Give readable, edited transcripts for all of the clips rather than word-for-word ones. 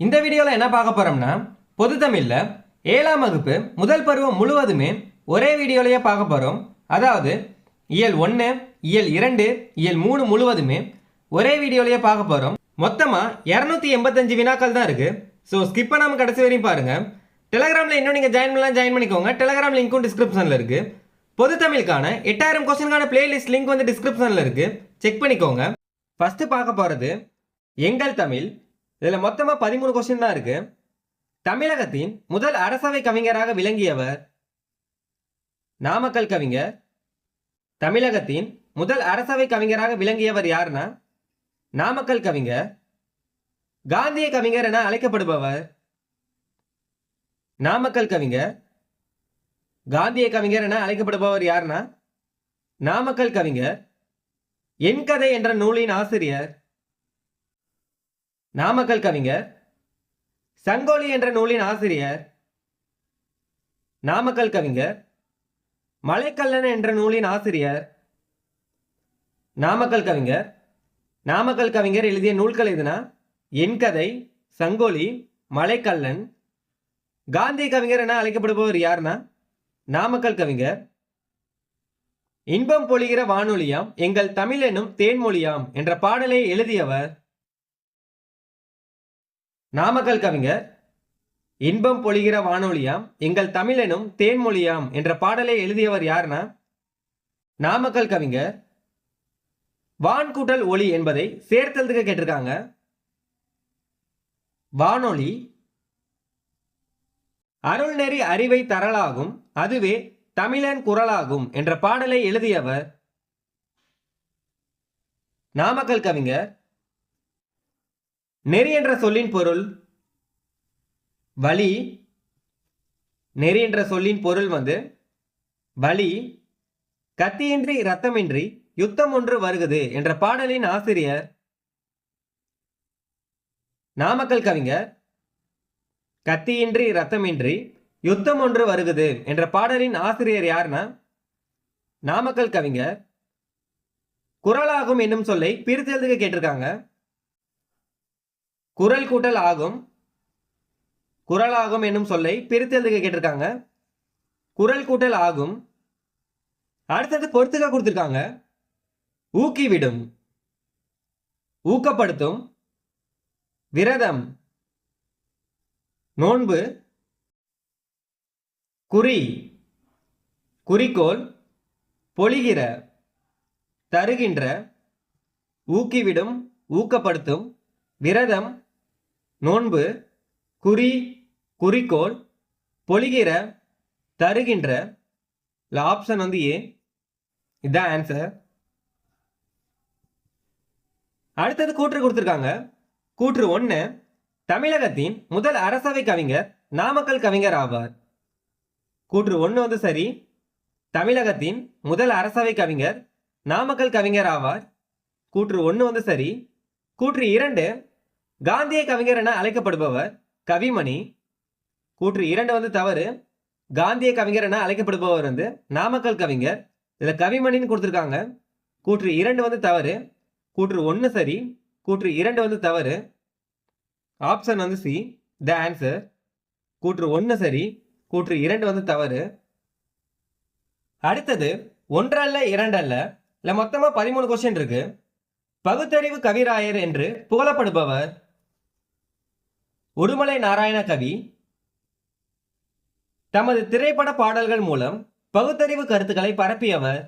இந்த வீடியோவில் என்ன பார்க்க போகிறோம்னா பொது தமிழில் 7ஆம் வகுப்பு முதல் பருவம் முழுவதுமே ஒரே வீடியோலையே பார்க்க போகிறோம். அதாவது இயல் 1, இயல் 2, இயல் 3 முழுவதுமே ஒரே வீடியோலையே பார்க்க போகிறோம். மொத்தமாக 285 வினாக்கள் தான் இருக்குது. ஸோ ஸ்கிப் பண்ணாமல் கடைசி வரையும் பாருங்கள். டெலகிராமில் இன்னும் நீங்கள் ஜாயின் பண்ணிக்கோங்க. டெலகிராம் லிங்க்கும் டிஸ்கிரிப்ஷனில் இருக்குது. பொது தமிழுக்கான 8000 கொஸ்டினுக்கான பிளேலிஸ்ட் லிங்க் வந்து டிஸ்கிரிப்ஷனில் இருக்குது, செக் பண்ணிக்கோங்க. ஃபஸ்ட்டு பார்க்க போகிறது எங்கள் தமிழ். இதில் மொத்தமாக 13 கொஸ்டின் தான் இருக்கு. தமிழகத்தின் முதல் அரசவை கவிஞராக விளங்கியவர் நாமக்கல் கவிஞர். தமிழகத்தின் முதல் அரசவை கவிஞராக விளங்கியவர் யாருன்னா நாமக்கல் கவிஞர். காந்திய கவிஞர் என அழைக்கப்படுபவர் நாமக்கல் கவிஞர். காந்திய கவிஞர் என அழைக்கப்படுபவர் யாருன்னா நாமக்கல் கவிஞர். என் கதை என்ற நூலின் ஆசிரியர் நாமக்கல் கவிஞர். சங்கோலி என்ற நூலின் ஆசிரியர் நாமக்கல் கவிஞர். மலைக்கல்லன் என்ற நூலின் ஆசிரியர் நாமக்கல் கவிஞர். நாமக்கல் கவிஞர் எழுதிய நூல்கள் எதுனா என் கதை, சங்கோலி, மலைக்கல்லன். காந்திய கவிஞர் என அழைக்கப்படுபவர் யாருன்னா நாமக்கல் கவிஞர். இன்பம் பொழிகிற வானொலியாம் எங்கள் தமிழ் எனும் தேன்மொழியாம் என்ற பாடலை எழுதியவர் நாமக்கல் கவிஞர். இன்பம் பொழிகிற வானொலியாம் எங்கள் தமிழ் எனும் தேன்மொழியாம் என்ற பாடலை எழுதியவர் யாருன்னா நாமக்கல் கவிஞர். வான் கூட்டல் ஒளி என்பதை சேர்த்தெழுதுக கேட்டிருக்காங்க. வானொலி அருள்நெறி அறிவை தரலாகும், அதுவே தமிழன் குரலாகும் என்ற பாடலை எழுதியவர் நாமக்கல் கவிஞர். நெறி என்ற சொல்லின் பொருள் வழி. நெறி என்ற சொல்லின் பொருள் வந்து வழி. கத்தியின்றி இரத்தமின்றி யுத்தம் ஒன்று வருகுது என்ற பாடலின் ஆசிரியர் நாமக்கல் கவிஞர். கத்தியின்றி இரத்தமின்றி யுத்தம் ஒன்று வருகுது என்ற பாடலின் ஆசிரியர் யாருன்னா நாமக்கல் கவிஞர். குரலாகும் என்னும் சொல்லை பிரித்து எழுதுக கேட்டிருக்காங்க. குரல் கூட்டல் ஆகும். குரலாகும் என்னும் சொல்லை பிரித்து எழுதுக கேட்டிருக்காங்க. குரல் கூட்டல் ஆகும். அடுத்தது பொறுத்துக்க கொடுத்திருக்காங்க. ஊக்கிவிடும், ஊக்கப்படுத்தும், விரதம், நோன்பு, குறி, குறிக்கோள், பொழிகிற, தருகின்ற, ஊக்கிவிடும், ஊக்கப்படுத்தும், விரதம், நோன்பு, குறி, குறிக்கோள், பொழிகிற, தருகின்ற. ஆப்ஷன் வந்து ஏ. இதுதான் ஆன்சர். அடுத்தது கூற்று கொடுத்திருக்காங்க. கூற்று 1, தமிழகத்தின் முதல் அரசவை கவிஞர் நாமக்கல் கவிஞர் ஆவார். கூற்று 1 வந்து சரி. தமிழகத்தின் முதல் அரசவை கவிஞர் நாமக்கல் கவிஞர் ஆவார். கூற்று 1 வந்து சரி. கூற்று 2, காந்திய கவிஞர் என அழைக்கப்படுபவர் கவிமணி. கூற்று 2 வந்து தவறு. காந்திய கவிஞர் என அழைக்கப்படுபவர் வந்து நாமக்கல் கவிஞர். இதில் கவிமணின்னு கொடுத்துருக்காங்க. கூற்று 2 வந்து தவறு. கூற்று 1 சரி. கூற்று 2 வந்து தவறு. ஆப்ஷன் வந்து சி, த ஆன்சர். கூற்று 1 சரி, கூற்று 2 வந்து தவறு. அடுத்தது 1 அல்ல 2 அல்ல, இல்லை மொத்தமாக 13 கொஸ்டின் இருக்கு. பகுத்தறிவு கவிராயர் என்று புகழப்படுபவர் உடுமலை நாராயண கவி. தமது திரைப்பட பாடல்கள் மூலம் பகுத்தறிவு கருத்துக்களை பரப்பியவர்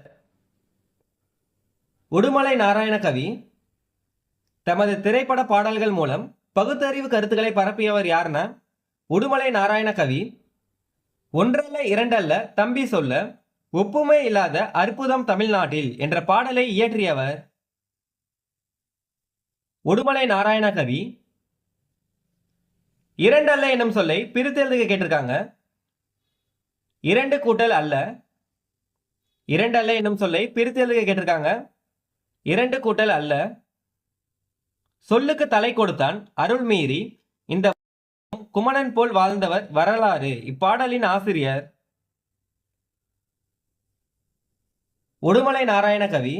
உடுமலை நாராயண கவி. தமது திரைப்பட பாடல்கள் மூலம் பகுத்தறிவு கருத்துக்களை பரப்பியவர் யாருன்னா உடுமலை நாராயண கவி. 1 அல்ல 2 அல்ல தம்பி சொல்ல, ஒப்புமை இல்லாத அற்புதம் தமிழ்நாட்டில் என்ற பாடலை இயற்றியவர் உடுமலை நாராயண கவி. 2 அல்ல என்னும் சொல்லை பிரித்து எழுதுக கேட்டிருக்காங்க. 2 கூட்டல் அல்ல. 2 அல்ல என்னும் சொல்லை பிரித்து எழுதுக கேட்டிருக்காங்க. 2 கூட்டல் அல்ல. சொல்லுக்கு தலை கொடுத்தான் அருள் மீறி இந்த குமணன் போல் வாழ்ந்தவர் வரலாறு இப்பாடலின் ஆசிரியர் உடுமலை நாராயண கவி.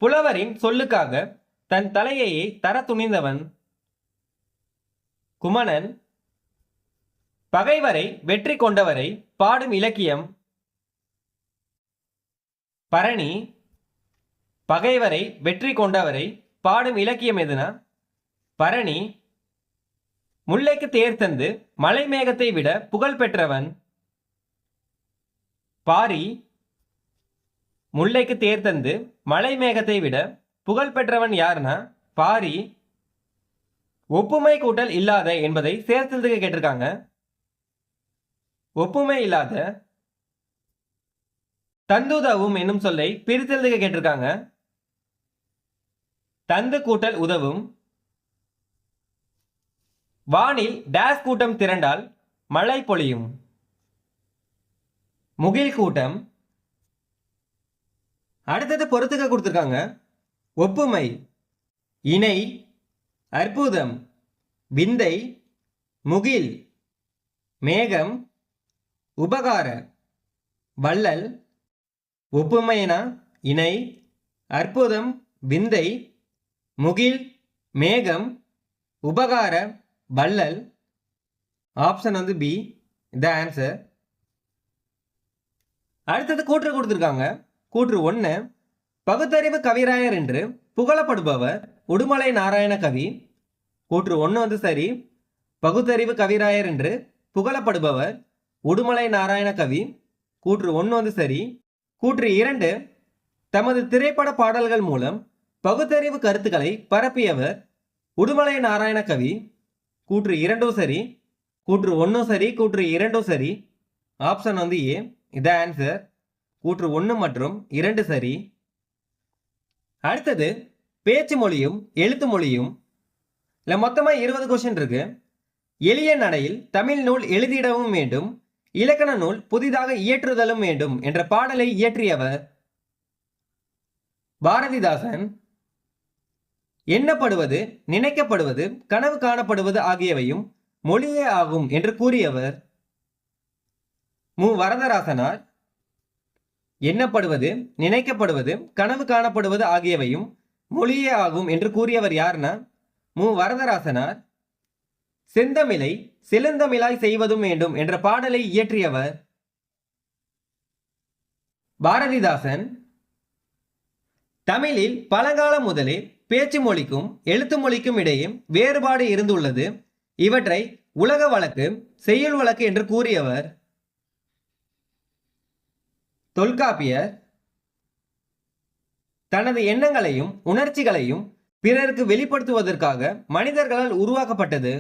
புலவரின் சொல்லுக்காக தன் தலையையை தர துணிந்தவன் குமணன். பகைவரை வெற்றி கொண்டவரை பாடும் இலக்கியம். பரணி. பகைவரை வெற்றி கொண்டவரை பாடும் இலக்கியம் எதுனா பரணி. முல்லைக்கு தேர் தந்து மலை மேகத்தை விட புகழ் பெற்றவன் பாரி. முல்லைக்கு தேர் தந்து மலை மேகத்தை விட புகழ் பெற்றவன் யாருன்னா பாரி. ஒப்புமை கூட்டல் இல்லாத என்பதை சேர்த்ததுக்கு கேட்டிருக்காங்க. ஒப்புமை இல்லாத. தந்துதவும் என்னும் சொல்லை பிரித்தெழுதுக கேட்டிருக்காங்க. தந்து கூட்டல் உதவும். வானில் டேஸ் கூட்டம் திரண்டால் மழை பொழியும். முகில் கூட்டம். அடுத்தது பொறுத்துக்க கொடுத்துருக்காங்க. ஒப்புமை இணை, அற்புதம், விந்தை, முகில், மேகம், உபகார, வள்ளல். ஒப்புமைனா இணை, அற்புதம், விந்தை, முகில், மேகம், உபகார, வள்ளல். ஆப்ஷன் வந்து பி த ஆன்சர். அடுத்தது கூற்று கொடுத்துருக்காங்க. கூற்று 1, பகுத்தறிவு கவிராயர் என்று புகழப்படுபவர் உடுமலை நாராயண கவி. கூற்று 1 வந்து சரி. பகுத்தறிவு கவிராயர் என்று புகழப்படுபவர் உடுமலை நாராயண கவி. கூற்று 1 வந்து சரி. கூற்று 2, தமது திரைப்பட பாடல்கள் மூலம் பகுத்தறிவு கருத்துக்களை பரப்பியவர் உடுமலை நாராயண கவி. கூற்று 2 சரி. கூற்று 1 சரி. கூற்று 2 சரி. ஆப்ஷன் வந்து ஏ இத ஆன்சர். கூற்று 1 மற்றும் 2 சரி. அடுத்தது பேச்சு மொழியும் எழுத்து மொழியும். இல்லை மொத்தமாக 20 கொஸ்டின் இருக்கு. எளிய நடையில் தமிழ் நூல் எழுதிடவும் வேண்டும், இலக்கண நூல் புதிதாக இயற்றுதலும் வேண்டும் என்ற பாடலை இயற்றியவர் பாரதிதாசன். எண்ணப்படுவது, நினைக்கப்படுவது, கனவு காணப்படுவது ஆகியவையும் மொழியே ஆகும் என்று கூறியவர் மு வரதராசனார். எண்ணப்படுவது, நினைக்கப்படுவது, கனவு காணப்படுவது ஆகியவையும் மொழியே ஆகும் என்று கூறியவர் யாருன்னா மு வரதராசனார். செந்தமிழை செழுந்தமிழாய் செய்வதும் வேண்டும் என்ற பாடலை இயற்றியவர் பாரதிதாசன். தமிழில் பழங்காலம் முதலே பேச்சு மொழிக்கும் எழுத்து மொழிக்கும் இடையே வேறுபாடு இருந்துள்ளது. இவற்றை உலக வழக்கு, செய்யுள் வழக்கு என்று கூறியவர் தொல்காப்பியர். தனது எண்ணங்களையும் உணர்ச்சிகளையும் பிறருக்கு வெளிப்படுத்துவதற்காக மனிதர்களால் உருவாக்கப்பட்டது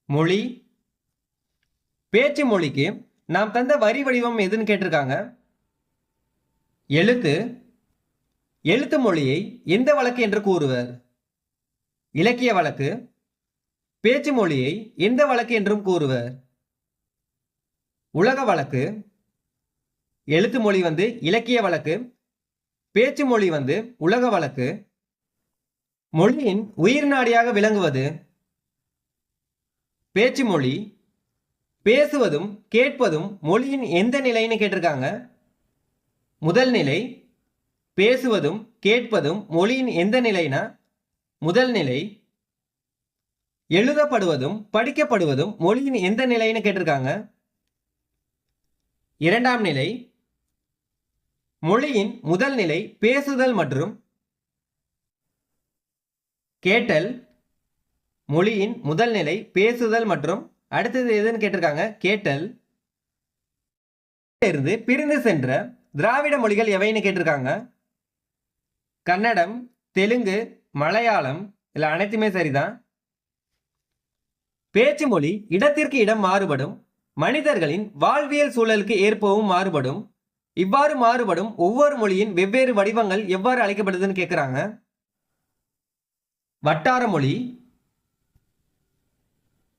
மொழி. பேச்சு மொழிக்கு நாம் தந்த வரி வடிவம் எதுன்னு கேட்டிருக்காங்க. எழுத்து. எழுத்து மொழியை எந்த வழக்கு என்று கூறுவர்? இலக்கிய வழக்கு. பேச்சு மொழியை எந்த வழக்கு என்றும் கூறுவர்? உலக வழக்கு. எழுத்து மொழி வந்து இலக்கிய வழக்கு, பேச்சு மொழி வந்து உலக வழக்கு. மொழியின் உயிர் நாடியாக விளங்குவது பேச்சு மொழி. பேசுவதும் கேட்பதும் மொழியின் எந்த நிலைன்னு கேட்டிருக்காங்க. முதல் நிலை. பேசுவதும் கேட்பதும் மொழியின் எந்த நிலைனா முதல் நிலை. எழுதப்படுவதும் படிக்கப்படுவதும் மொழியின் எந்த நிலைன்னு கேட்டிருக்காங்க. இரண்டாம் நிலை. மொழியின் முதல் நிலை பேசுதல் மற்றும் கேட்டல். மொழியின் முதல் நிலை பேசுதல் மற்றும் அடுத்தது எதுன்னு கேட்டிருக்காங்க கேட்டல். இருந்து பிரிந்து சென்ற திராவிட மொழிகள் எவைன்னு கேட்டிருக்காங்க. கன்னடம், தெலுங்கு, மலையாளம். இல்லை அனைத்துமே சரிதான். பேச்சு மொழி இடத்திற்கு இடம் மாறுபடும், மனிதர்களின் வாழ்வியல் சூழலுக்கு ஏற்பவும் மாறுபடும். இவ்வாறு மாறுபடும் ஒவ்வொரு மொழியின் வெவ்வேறு வடிவங்கள் எவ்வாறு அழைக்கப்படுதுன்னு கேட்குறாங்க. வட்டார மொழி.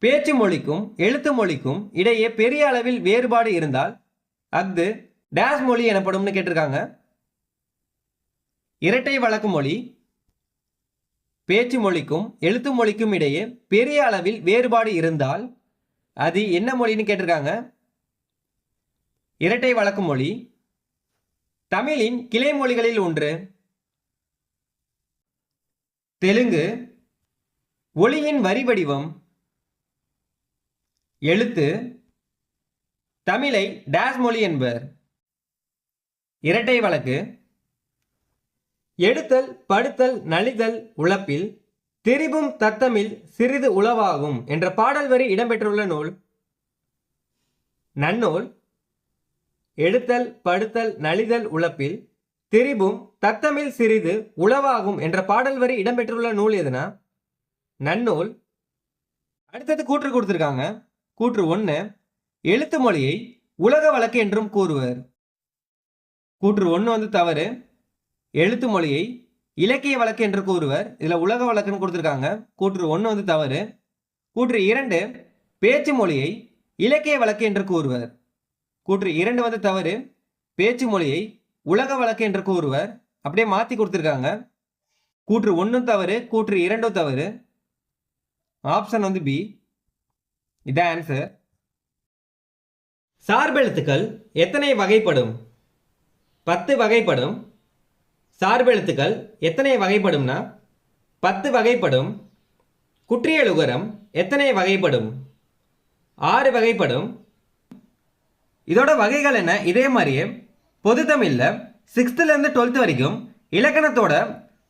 பேச்சு மொழிக்கும் எழுத்து மொழிக்கும் இடையே பெரிய அளவில் வேறுபாடு இருந்தால் அஃது டேஸ் மொழி எனப்படும்னு கேட்டிருக்காங்க. இரட்டை வழக்கு மொழி. பேச்சு மொழிக்கும் எழுத்து மொழிக்கும் இடையே பெரிய அளவில் வேறுபாடு இருந்தால் அது என்ன மொழின்னு கேட்டிருக்காங்க. இரட்டை வழக்கு மொழி. தமிழின் கிளை மொழிகளில் ஒன்று தெலுங்கு. ஒலியின் வரி வடிவம். எழுத்து. தமிழை டேஸ் மொழி என்பர். இரட்டை வழக்கு. எடுத்தல் படுத்தல் நலிதல் உழப்பில் திரிபும் தத்தமில் சிறிது உளவாகும் என்ற பாடல் வரி இடம்பெற்றுள்ள நூல். நன்னூல். எடுத்தல் படுத்தல் நலிதல் உழப்பில் திரிபும் தத்தமில் சிறிது உளவாகும் என்ற பாடல் வரி இடம்பெற்றுள்ள நூல் எதுனா நன்னூல். அடுத்தது கூற்று கொடுத்துருக்காங்க. கூற்று 1, எழுத்து மொழியை உலக வழக்கு என்றும் கூறுவர். கூற்று 1 வந்து தவறு. எழுத்து மொழியை இலக்கிய வழக்கு என்று கூறுவர். இதில் உலக வழக்குன்னு கொடுத்துருக்காங்க. கூற்று 1 வந்து தவறு. கூற்று 2, பேச்சு மொழியை இலக்கிய வழக்கு என்று கூறுவர். கூற்று 2 வந்து தவறு. பேச்சு மொழியை உலக வழக்கு என்று கூறுவர். அப்படியே மாற்றி கொடுத்துருக்காங்க. கூற்று 1 தவறு, கூற்று 2 தவறு. ஆப்ஷன் வந்து பி. இதான் ஆன்சர். சார்பெழுத்துக்கள் எத்தனை வகைப்படும்? 10 வகைப்படும். சார்பெழுத்துக்கள் எத்தனை வகைப்படும்னா 10 வகைப்படும். குற்றியலுகரம் எத்தனை வகைப்படும்? 6 வகைப்படும். இதோட வகைகள் என்ன? இதே மாதிரியே பொது தமிழில் 6th-லேருந்து 12th வரைக்கும் இலக்கணத்தோட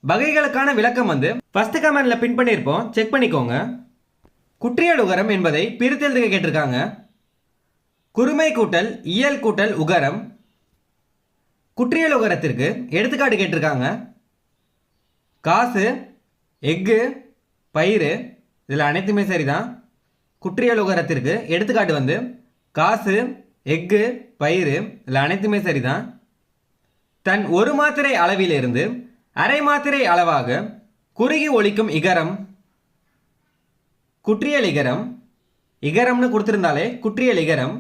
வகைகளுக்கான விளக்கம் வந்து ஃபர்ஸ்ட் கமெண்ட்ல பின் பண்ணியிருப்போம், செக் பண்ணிக்கோங்க. குற்றியலுகரம் என்பதை பிரித்தெழுதுக கேட்டிருக்காங்க. குறுமை கூட்டல் இயல் கூட்டல் உகரம். குற்றியலுகரத்திற்கு எடுத்துக்காட்டு கேட்டிருக்காங்க. காசு, எஃகு, பயிறு. இதில் அனைத்துமே சரிதான். குற்றியலுகரத்திற்கு எடுத்துக்காட்டு வந்து காசு, எஃகு, பயிறு. இதில் அனைத்துமே சரிதான். தன் ஒரு மாத்திரை அளவிலிருந்து அரை மாத்திரை அளவாக குறுகி ஒலிக்கும் இகரம். குற்றியல் இகரம். இகரம்னு கொடுத்திருந்தாலே குற்றியல் இகரம்.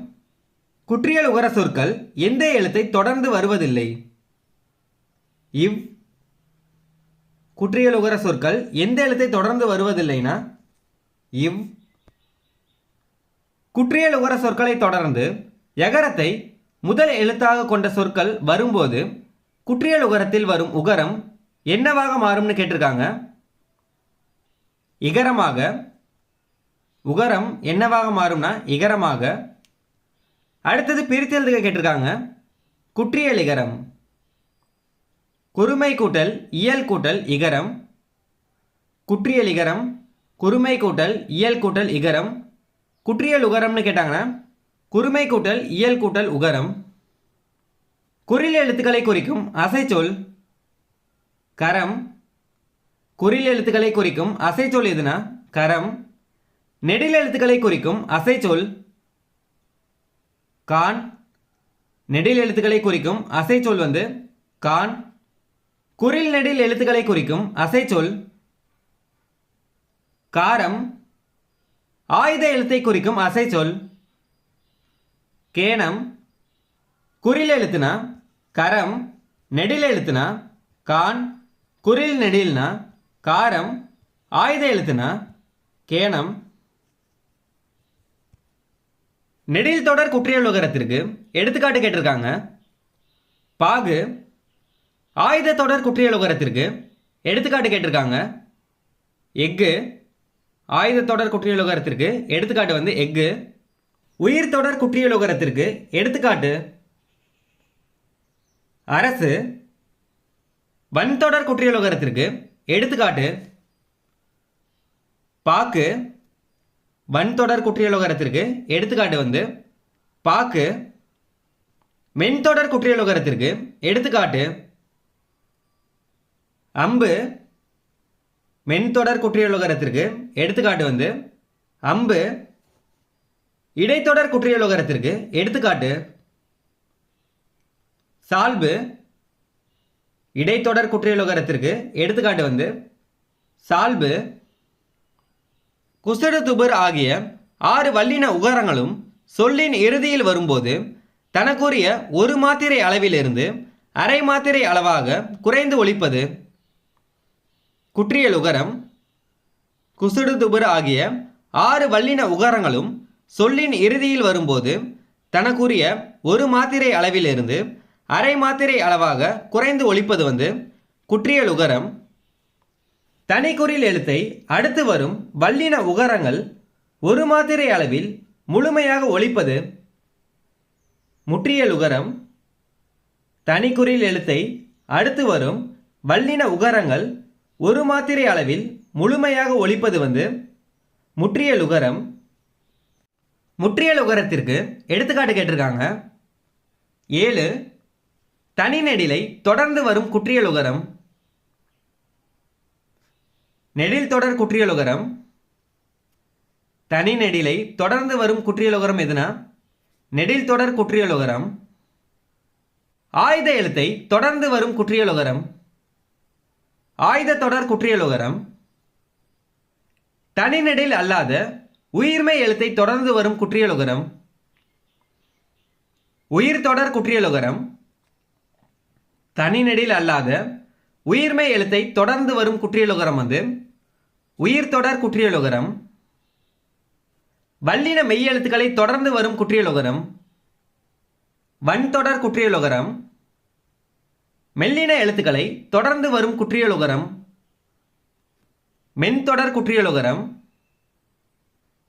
குற்றியல் உகர சொற்கள் எந்த எழுத்தை தொடர்ந்து வருவதில்லை? இவ். குற்றியல் உகர சொற்கள் எந்த எழுத்தை தொடர்ந்து வருவதில்லைனா இவ். குற்றியல் உகர சொற்களை தொடர்ந்து எகரத்தை முதல் எழுத்தாக கொண்ட சொற்கள் வரும்போது குற்றியல் உகரத்தில் வரும் உகரம் என்னவாக மாறும்னு கேட்டிருக்காங்க. இகரமாக. உகரம் என்னவாக மாறும்னா இகரமாக. அடுத்தது பிரித்தெழுதுக கேட்டிருக்காங்க. குற்றியல் இகரம். குறுமை கூட்டல் இயல் கூட்டல் இகரம். குற்றியல் இகரம். குறுமை கூட்டல் இயல் கூட்டல் இகரம். குற்றியல் உகரம்னு கேட்டாங்கன்னா குறுமை கூட்டல் இயல் கூட்டல் உகரம். குறில் எழுத்துக்களை குறிக்கும் அசைச்சொல் கரம். குறில் எழுத்துக்களை குறிக்கும் அசைச்சொல் எதுனா கரம். நெடில் எழுத்துக்களை குறிக்கும் அசைச்சொல் கான். நெடில் எழுத்துக்களை குறிக்கும் அசைச்சொல் வந்து கான். குறில் நெடில் எழுத்துக்களை குறிக்கும் அசைச்சொல் காரம். ஆயுத எழுத்தை குறிக்கும் அசைச்சொல் கேனம். குறில் எழுத்துனா கரம். நெடில் எழுத்துனா கான். குறில் நெடில்னா காரம். ஆயுத எழுத்துனா கேனம். நெடில் தொடர் குற்றியலுகரத்திற்கு எடுத்துக்காட்டு கேட்டிருக்காங்க. பாகு. ஆயுத தொடர் குற்றியலுகரத்திற்கு எடுத்துக்காட்டு கேட்டிருக்காங்க. எஃகு. ஆயுத தொடர் குற்றியலுகரத்திற்கு எடுத்துக்காட்டு வந்து எஃகு. உயிர் தொடர் குற்றியலுகரத்திற்கு எடுத்துக்காட்டு அரசு. வன்தொடர் குற்றியலுகரத்திற்கு எடுத்துக்காட்டு பாக்கு. வன்தொடர் குற்றியலுகரத்திற்கு எடுத்துக்காட்டு வந்து பாக்கு. மென்தொடர் குற்றியலுகரத்திற்கு எடுத்துக்காட்டு அம்பு. மென்தொடர் குற்றியலுகரத்திற்கு எடுத்துக்காட்டு வந்து அம்பு. இடைத்தொடர் குற்றியலுகரத்திற்கு எடுத்துக்காட்டு சால்பு. இடைத்தொடர் குற்றியலுகரத்திற்கு எடுத்துக்காட்டு வந்து சால்பு. குசடு துபர் ஆகிய 6 வல்லின உகரங்களும் சொல்லின் இறுதியில் வரும்போது தனக்குரிய ஒரு மாத்திரை அளவிலிருந்து அரை மாத்திரை அளவாக குறைந்து ஒலிப்பது குற்றியல் உகரம். குசுடு துபர் ஆகிய 6 வல்லின உகரங்களும் சொல்லின் இறுதியில் வரும்போது தனக்குரிய ஒரு மாத்திரை அளவிலிருந்து அரை மாத்திரை அளவாக குறைந்து ஒலிப்பது வந்து குற்றியல் உகரம். தனிக்குறில் எழுத்தை அடுத்து வரும் வல்லின உகரங்கள் ஒரு மாத்திரை அளவில் முழுமையாக ஒலிப்பது முற்றியல் உகரம். தனிக்குறில் எழுத்தை அடுத்து வரும் வல்லின உகரங்கள் ஒரு மாத்திரை அளவில் முழுமையாக ஒலிப்பது முற்றியல் உகரம். முற்றியல் உகரத்திற்கு எடுத்துக்காட்டு கேட்டிருக்காங்க. 7 தனி நெடிலை தொடர்ந்து வரும் குற்றியல் உகரம். நெடில் தொடர் குற்றியல் உகரம். தனி நெடிலை தொடர்ந்து வரும் குற்றியல் உகரம் எதுனா நெடில் தொடர் குற்றியல் உகரம். ஆயுத எழுத்தை தொடர்ந்து வரும் குற்றியல் உகரம் ஆயுத தொடர் குற்றியல் உகரம். தனி நெடில் அல்லாத உயிர்மை எழுத்தை தொடர்ந்து வரும் குற்றியல் உகரம் உயிர் தொடர் குற்றியல் உகரம். தனி நெடில் அல்லாத உயிர்மை எழுத்தை தொடர்ந்து வரும் குற்றியல் உகரம் உயிர் தொடர் குற்றியல் உகரம். வல்லின மெய் எழுத்துக்களை தொடர்ந்து வரும் குற்றியல் உகரம் வன் தொடர் குற்றியல் உகரம். மெல்லின எழுத்துக்களை தொடர்ந்து வரும் குற்றியல் உகரம் மென்தொடர் குற்றியல் உகரம்.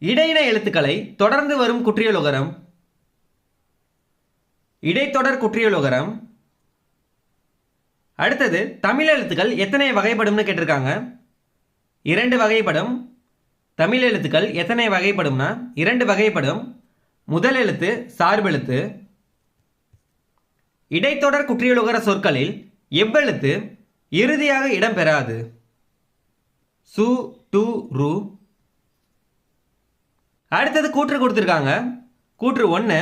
இடையின எழுத்துக்களை தொடர்ந்து வரும் குற்றியல் உகரம் இடைத்தொடர் குற்றியல் உகரம். அடுத்தது தமிழ் எழுத்துக்கள் எத்தனை வகைப்படும்னு கேட்டிருக்காங்க. 2 வகைப்படும். தமிழ் எழுத்துக்கள் எத்தனை வகைப்படும்னா 2 வகைப்படும். முதல் எழுத்து சார்பெழுத்து. இடைத்தொடர் குற்றியலுகர சொற்களில் எவ்வெழுத்து இறுதியாக இடம்பெறாது. சு டு ரு. அடுத்தது கூற்று கொடுத்திருக்காங்க. கூற்று 1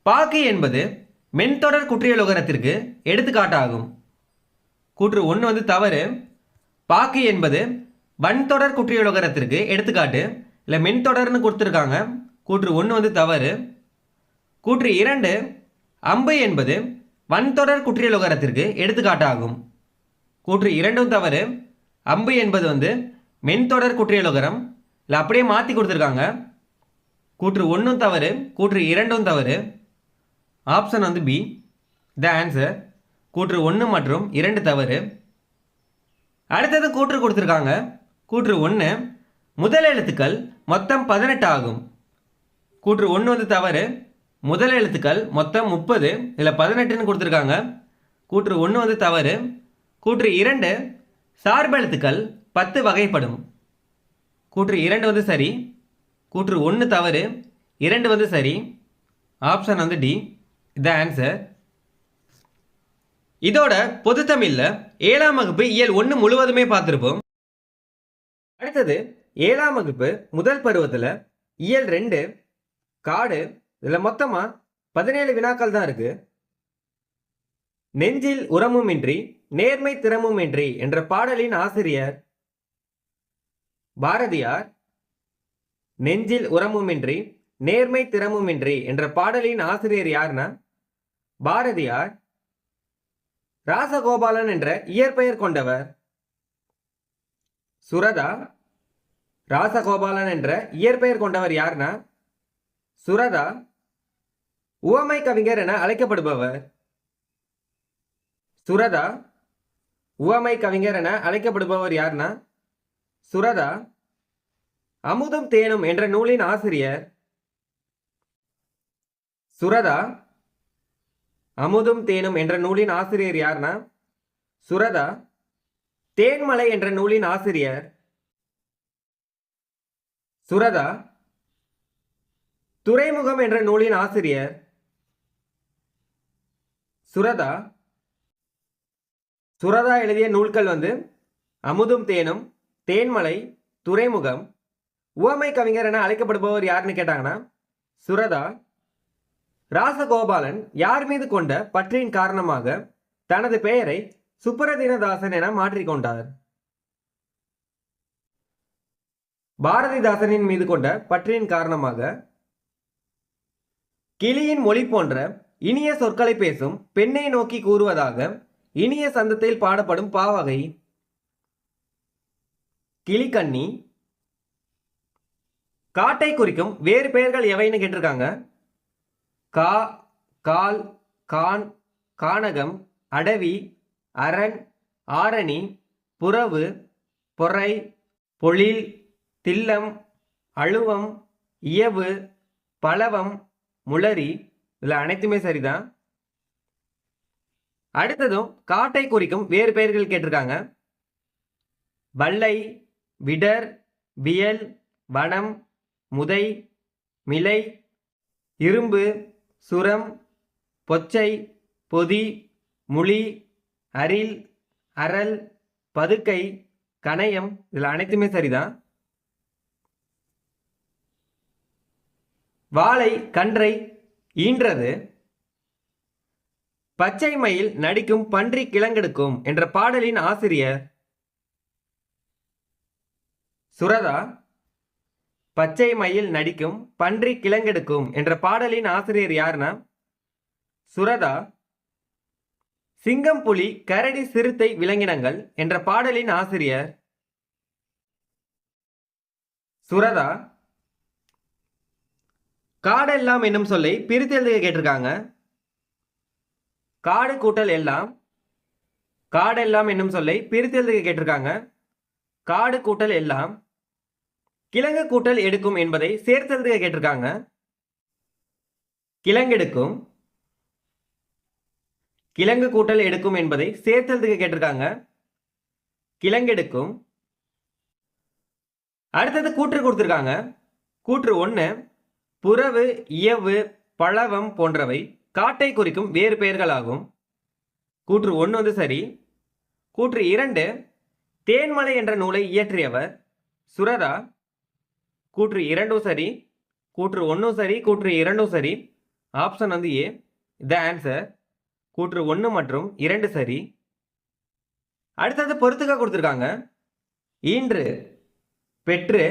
பாக்கு என்பது மென்தொடர் குற்றியலுகரத்திற்கு எடுத்துக்காட்டாகும். கூற்று 1 தவறு. பாக்கு என்பது வன்தொடர் குற்றியலுகரத்திற்கு எடுத்துக்காட்டு. இல்லை மென்தொடர்னு கொடுத்துருக்காங்க. கூற்று 1 தவறு. கூற்று 2 அம்பு என்பது வன்தொடர் குற்றியலுகரத்திற்கு எடுத்துக்காட்டாகும். கூற்று 2 தவறு. அம்பு என்பது மென்தொடர் குற்றியலுகரம். இல்லை அப்படியே மாற்றி கொடுத்துருக்காங்க. கூற்று 1 தவறு. கூற்று 2 தவறு. Option B the answer. கூற்று 1 மற்றும் 2 தவறு. அடுத்தது கூற்று கொடுத்துருக்காங்க. கூற்று 1 முதல் எழுத்துக்கள் மொத்தம் 18 ஆகும். கூற்று 1 தவறு. முதல் எழுத்துக்கள் மொத்தம் 30, இதில் 18ன்னு கொடுத்துருக்காங்க. கூற்று 1 தவறு. கூற்று 2 சார்பெழுத்துக்கள் 10 வகைப்படும். கூற்று 2 சரி. கூற்று 1 தவறு. 2 சரி. Option D the answer. இதோட பொது தமிழில் 7ஆம் வகுப்பு இயல் 1 முழுவதுமே பார்த்துருப்போம். அடுத்தது 7ஆம் வகுப்பு முதல் பருவத்தில் இயல் 2 காடு. இதில் மொத்தமாக 17 வினாக்கள் தான் இருக்கு. நெஞ்சில் உரமுமின்றி நேர்மை திறமுமின்றி என்ற பாடலின் ஆசிரியர் பாரதியார். நெஞ்சில் உரமுமின்றி நேர்மை திறமுமின்றி என்ற பாடலின் ஆசிரியர் யாருன்னா பாரதியார். ராசகோபாலன் என்ற இயற்பெயர் கொண்டவர் சுரதா. ராசகோபாலன் என்ற இயற்பெயர் கொண்டவர் யாருன்னா சுரதா. உவமை கவிஞர் என அழைக்கப்படுபவர் சுரதா. உவமை கவிஞர் என அழைக்கப்படுபவர் யாருன்னா சுரதா. அமுதும் தேனும் என்ற நூலின் ஆசிரியர் சுரதா. அமுதும் தேனும் என்ற நூலின் ஆசிரியர் யாருன்னா சுரதா. தேன்மலை என்ற நூலின் ஆசிரியர் சுரதா. துறைமுகம் என்ற நூலின் ஆசிரியர் சுரதா. சுரதா எழுதிய நூல்கள் அமுதும் தேனும், தேன்மலை, துறைமுகம். உவமை கவிஞர் என அழைக்கப்படுபவர் யாருன்னு கேட்டாங்கன்னா சுரதா. ராசகோபாலன் யார் மீது கொண்ட பற்றின் காரணமாக தனது பெயரை சுப்பரதீனதாசன் என மாற்றிக்கொண்டார். பாரதிதாசனின் மீது கொண்ட பற்றின் காரணமாக. கிளியின் மொழி போன்ற இனிய சொற்களை பேசும் பெண்ணை நோக்கி கூறுவதாக இனிய சந்தத்தில் பாடப்படும் பாவகை கிளிக்கண்ணி. காட்டை குறிக்கும் வேறு பெயர்கள் எவைன்னு கேட்டிருக்காங்க. கா, கால், கான், கானகம், அடவி, அரண், ஆரணி, புறவு, பொறை, பொழில், தில்லம், அழுவம், இயவு, பலவம், முளரி, இதில் அனைத்துமே சரிதான். அடுத்ததும் காட்டை குறிக்கும் வேறு பெயர்கள் கேட்டிருக்காங்க. வல்லை, விடர், வியல், வனம், முதை, மிலை, இரும்பு, சுரம், பொச்சை, பொதி, முளி, அரில், அரல், பதுக்கை, கணையம், இதில் அனைத்துமே சரிதான். வாளை கன்றை ஈன்றது. பச்சை மயில் நடிக்கும் பன்றி கிழங்கெடுக்கும் என்ற பாடலின் ஆசிரியர் சுரதா. பச்சை மயில் நடிக்கும் பன்றி கிழங்கெடுக்கும் என்ற பாடலின் ஆசிரியர் யாருன்னா சுரதா. சிங்கம், புலி, கரடி, சிறுத்தை, விலங்கினங்கள் என்ற பாடலின் ஆசிரியர் சுரதா. காடெல்லாம் என்னும் சொல்லை பிரித்து எழுத கேட்டிருக்காங்க. காடு கூட்டல் எல்லாம். காடெல்லாம் என்னும் சொல்லை பிரித்து எழுத கேட்டிருக்காங்க. காடு கூட்டல் எல்லாம். கிழங்கு கூட்டல் எடுக்கும் என்பதை சேர்த்து எழுத கேட்டிருக்காங்க. கிழங்கெடுக்கும். கிழங்கு கூட்டல் எடுக்கும் என்பதை சேர்த்து எழுத கேட்டிருக்காங்க. கிழங்கெடுக்கும். அடுத்தது கூற்று கொடுத்திருக்காங்க. கூற்று 1, புறவு, இயவு, பழவம் போன்றவை காட்டை குறிக்கும் வேறு பெயர்களாகும். கூற்று 1 வந்து சரி. கூற்று 2, தேன்மலை என்ற நூலை இயற்றியவர் சுரதா. கூற்று 2 சரி. கூற்று 1 சரி. கூற்று 2 சரி. ஆப்ஷன் வந்து ஏ த ஆன்சர். கூற்று 1 மற்றும் 2 சரி. அடுத்தது பொறுத்துக்க கொடுத்துருக்காங்க. ஈன்று, பெற்று,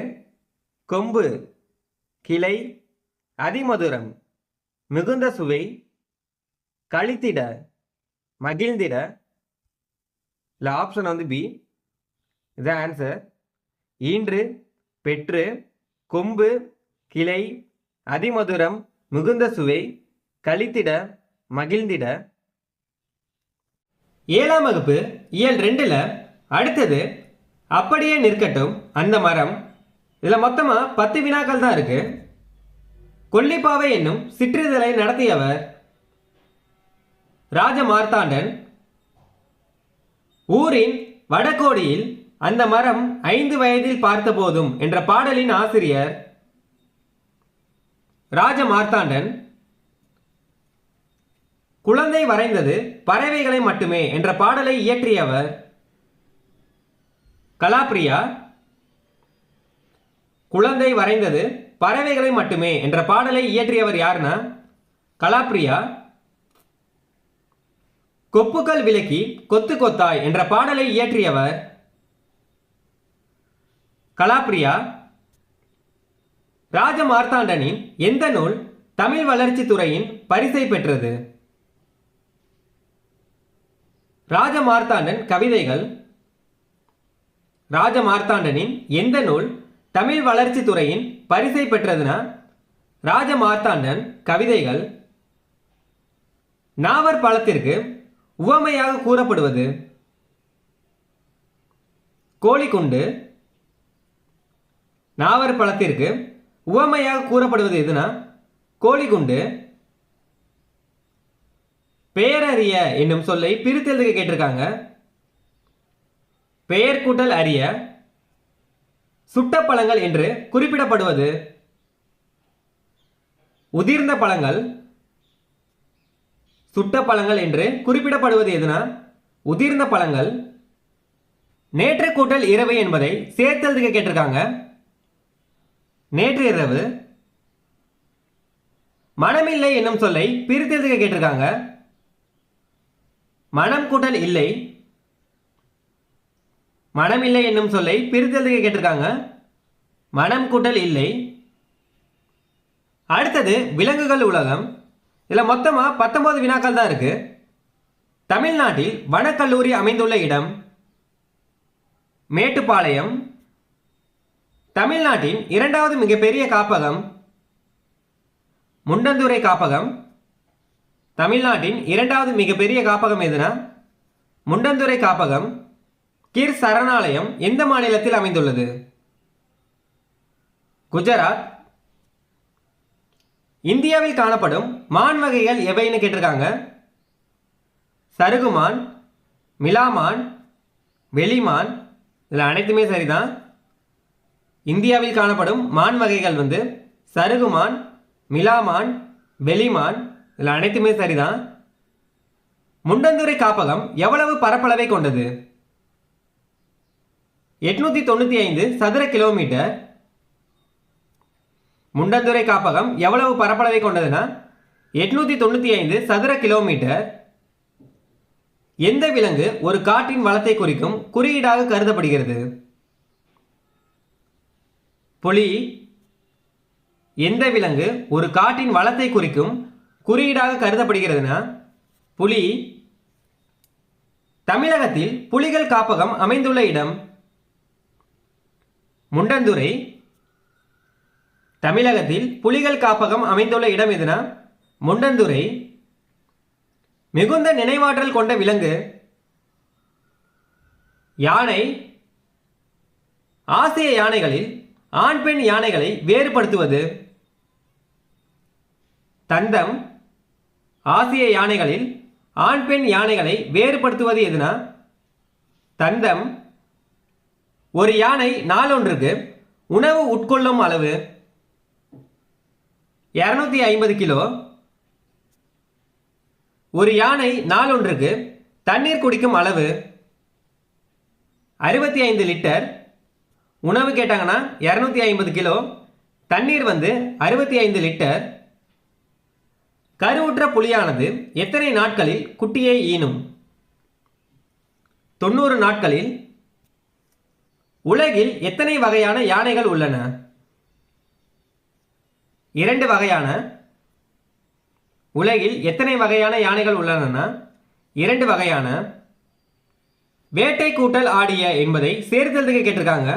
கொம்பு, கிளை, அதிமதுரம், மிகுந்த சுவை, கழித்திட, மகிழ்ந்திட. இல்லை ஆப்ஷன் வந்து பி த ஆன்சர். ஈன்று, பெற்று, கொம்பு, கிளை, அதிமதுரம், மிகுந்த சுவை, கழித்திட, மகிழ்ந்திட. 7ஆம் வகுப்பு இயல் 2ல் அடுத்தது அப்படியே நிற்கட்டும் அந்த மரம். இதில் மொத்தமாக 10 வினாக்கள் தான் இருக்கு. கொல்லிப்பாவை என்னும் சிற்றிதழை நடத்தியவர் ராஜ மார்த்தாண்டன். ஊரின் வடகோடியில் அந்த மரம் 5 வயதில் பார்த்தபோதும் என்ற பாடலின் ஆசிரியர் ராஜ மார்த்தாண்டன். குழந்தை வரைந்தது பறவைகளை மட்டுமே என்ற பாடலை இயற்றியவர் கலாப்ரியா. குழந்தை வரைந்தது பறவைகளை மட்டுமே என்ற பாடலை இயற்றியவர் யாருன்னா கலாப்ரியா. கொப்புக்கள் விலக்கி கொத்து கொத்தாய் என்ற பாடலை இயற்றியவர் கலாப்ரியா. ராஜ மார்த்தாண்டனின் எந்த நூல் தமிழ் வளர்ச்சி துறையின் பரிசை பெற்றது? ராஜ மார்த்தாண்டன் கவிதைகள். ராஜ மார்த்தாண்டனின் எந்த நூல் தமிழ் வளர்ச்சி துறையின் பரிசை பெற்றதுன்னா ராஜ மார்த்தாண்டன் கவிதைகள். நாவற் பழத்திற்கு உவமையாக கூறப்படுவது கோழிக்குண்டு. நாவற் பழத்திற்கு உவமையாக கூறப்படுவது எதுனா கோழிக்குண்டு. பெயரறிய என்னும் சொல்லை பிரித்தெழுத கேட்டிருக்காங்க. பெயர் கூட்டல் அறிய. சுட்ட பழங்கள் என்று குறிப்பிடப்படுவது உதிர்ந்த பழங்கள். சுட்ட பழங்கள் என்று குறிப்பிடப்படுவது எதுனா உதிர்ந்த பழங்கள். நேற்று கூட்டல் இரவு என்பதை சேர்த்தெழுத கேட்டிருக்காங்க. நேற்று இரவு. மனமில்லை என்னும் சொல்லை பிரித்தெழுத கேட்டிருக்காங்க. மனம் கூட்டல் இல்லை. மனமில்லை என்னும் சொல்லை பிரித்தெழுத கேட்டிருக்காங்க. மனம் கூட்டல் இல்லை. அடுத்தது விலங்குகள் உலகம். இதில் மொத்தமாக 19 வினாக்கள் தான் இருக்கு. தமிழ்நாட்டில் வனக்கல்லூரி அமைந்துள்ள இடம் மேட்டுப்பாளையம். தமிழ்நாட்டின் 2வது மிகப்பெரிய காப்பகம் முண்டந்துறை காப்பகம். தமிழ்நாட்டின் 2வது மிகப்பெரிய காப்பகம் எதுனா முண்டந்துறை காப்பகம். கிர் சரணாலயம் எந்த மாநிலத்தில் அமைந்துள்ளது? குஜராத். இந்தியாவில் காணப்படும் மான் வகைகள் எவைன்னு கேட்டிருக்காங்க. சருகுமான், மிலாமான், வெளிமான். இதில் அனைத்துமே சரிதான். இந்தியாவில் காணப்படும் மான் வகைகள் சருகுமான், மிலாமான், வெளிமான். இதில் அனைத்துமே சரிதான். முண்டந்துறை காப்பகம் எவ்வளவு பரப்பளவை கொண்டது? 895 சதுர கிலோமீட்டர். முண்டந்துறை காப்பகம் எவ்வளவு பரப்பளவை கொண்டதுன்னா 895 சதுர கிலோமீட்டர். எந்த விலங்கு ஒரு காட்டின் வளத்தை குறிக்கும் குறியீடாக கருதப்படுகிறது? புலி. எந்த விலங்கு ஒரு காட்டின் வளத்தை குறிக்கும் குறியீடாக கருதப்படுகிறதுனா புலி. தமிழகத்தில் புலிகள் காப்பகம் அமைந்துள்ள இடம்? முண்டந்துறை. தமிழகத்தில் புலிகள் காப்பகம் அமைந்துள்ள இடம் எதுனா முண்டந்துறை. மிகுந்த நினைவாற்றல் கொண்ட விலங்கு? யானை. ஆசிய யானைகளில் ஆண் பெண் யானைகளை வேறுபடுத்துவது? தந்தம். ஆசிய யானைகளில் ஆண் பெண் யானைகளை வேறுபடுத்துவது எதுனா தந்தம். ஒரு யானை நாளொன்றுக்கு உணவு உட்கொள்ளும் அளவு? 250 கிலோ. ஒரு யானை நாளொன்றுக்கு தண்ணீர் குடிக்கும் அளவு? 65 லிட்டர். உணவு கேட்டாங்கன்னா 250 கிலோ, தண்ணீர் 65 லிட்டர். கருவுற்ற புலியானது எத்தனை நாட்களில் குட்டியை ஈனும்? 90 நாட்களில். உலகில் எத்தனை வகையான யானைகள் உள்ளன? 2 வகையான. உலகில் எத்தனை வகையான யானைகள் உள்ளன? 2 வகையான. வேட்டை கூட்டல் ஆடிய என்பதை சேர்த்தெழுதுக கேட்டிருக்காங்க.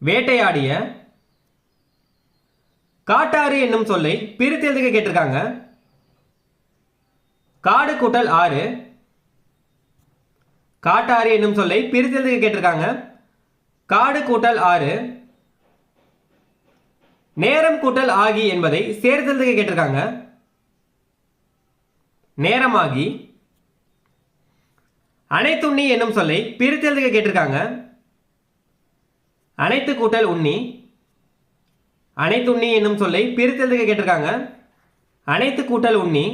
வேட்டையாடிய. காட்டாறு என்னும் சொல்லை பிரித்தெழுதுக கேட்டிருக்காங்க. காடு கூட்டல் ஆறு. காட்டாறு என்னும் சொல்லை பிரித்தெழுதுக கேட்டிருக்காங்க. காடு கூட்டல் ஆறு. நேரம் கூட்டல் ஆகி என்பதை சேர்த்தெழுதுக கேட்டிருக்காங்க. நேரமாகி. அனைத்துண்ணி என்னும் சொல்லை பிரித்தெழுதுக கேட்டிருக்காங்க. அனைத்து கூட்டல் உண்ணி. அனைத்துண்ணி என்னும் சொல்லை பிரித்தெழுதுக கேட்டிருக்காங்க. அனைத்து கூட்டல் உண்ணி.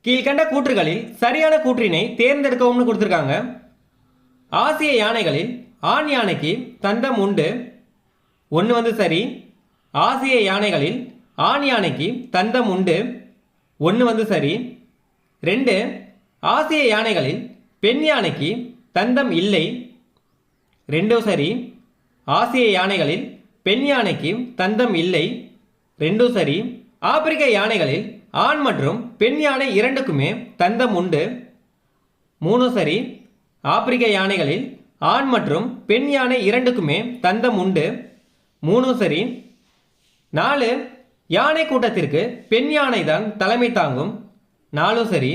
கீழ்கண்ட கூற்றுகளில் சரியான கூற்றினை தேர்ந்தெடுக்கவும் கொடுத்திருக்காங்க. ஆசிய யானைகளில் ஆண் யானைக்கு தந்தம் உண்டு. 1 சரி. ஆசிய யானைகளில் ஆண் யானைக்கு தந்தம் உண்டு. 1 சரி. 2 ஆசிய யானைகளில் பெண் யானைக்கு தந்தம் இல்லை. 2 சரி. ஆசிய யானைகளில் பெண் யானைக்கு தந்தம் இல்லை. 2 சரி. ஆப்பிரிக்க யானைகளில் ஆண் மற்றும் பெண் யானை இரண்டுக்குமே தந்தம் உண்டு. 3 சரி. ஆப்பிரிக்க யானைகளில் ஆண் மற்றும் பெண் யானை இரண்டுக்குமே தந்தம் உண்டு. 3 சரி. 4 யானை கூட்டத்திற்கு பெண் யானை தான் தலைமை தாங்கும். 4 சரி.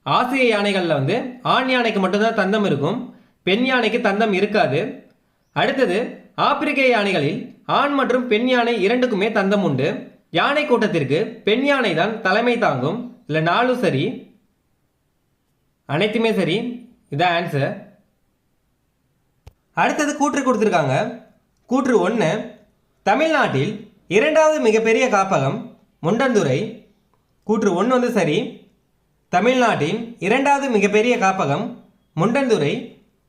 ஆசிய யானைகளில் ஆண் யானைக்கு மட்டும்தான் தந்தம் இருக்கும், பெண் யானைக்கு தந்தம் இருக்காது. அடுத்தது ஆப்பிரிக்க யானைகளில் ஆண் மற்றும் பெண் யானை இரண்டுக்குமே தந்தம் உண்டு. யானை கூட்டத்திற்கு பெண் யானை தான் தலைமை தாங்கும். இல்லை 4 சரி. அனைத்துமே சரி. இதான் ஆன்சர். அடுத்தது கூற்று கொடுத்துருக்காங்க. கூற்று 1, தமிழ்நாட்டில் 2வது மிகப்பெரிய காப்பகம் முண்டந்துறை. கூற்று 1 சரி. தமிழ்நாட்டின் 2வது மிகப்பெரிய காப்பகம் முண்டந்துறை.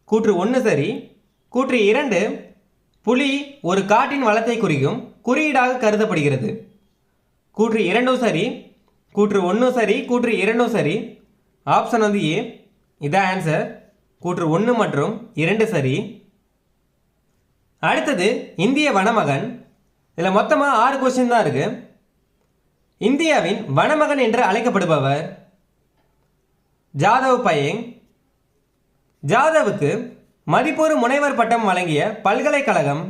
கூற்று 1 சரி. கூற்று 2, புலி ஒரு காட்டின் வளத்தை குறிக்கும் குறியீடாக கருதப்படுகிறது. கூற்று 2 சரி. கூற்று 1 சரி. கூற்று 2 சரி. Option A. இதான் ஆன்சர். கூற்று 1 மற்றும் 2 சரி. அடுத்தது இந்திய வனமகன். இதில் மொத்தமாக 6 கொஸ்டின் தான் இருக்கு. இந்தியாவின் வனமகன் என்று அழைக்கப்படுபவர் ஜாதவ் பயேங். ஜாதவுக்கு மதிப்பூர் முனைவர் பட்டம் வழங்கிய பல்கலைக்கழகம்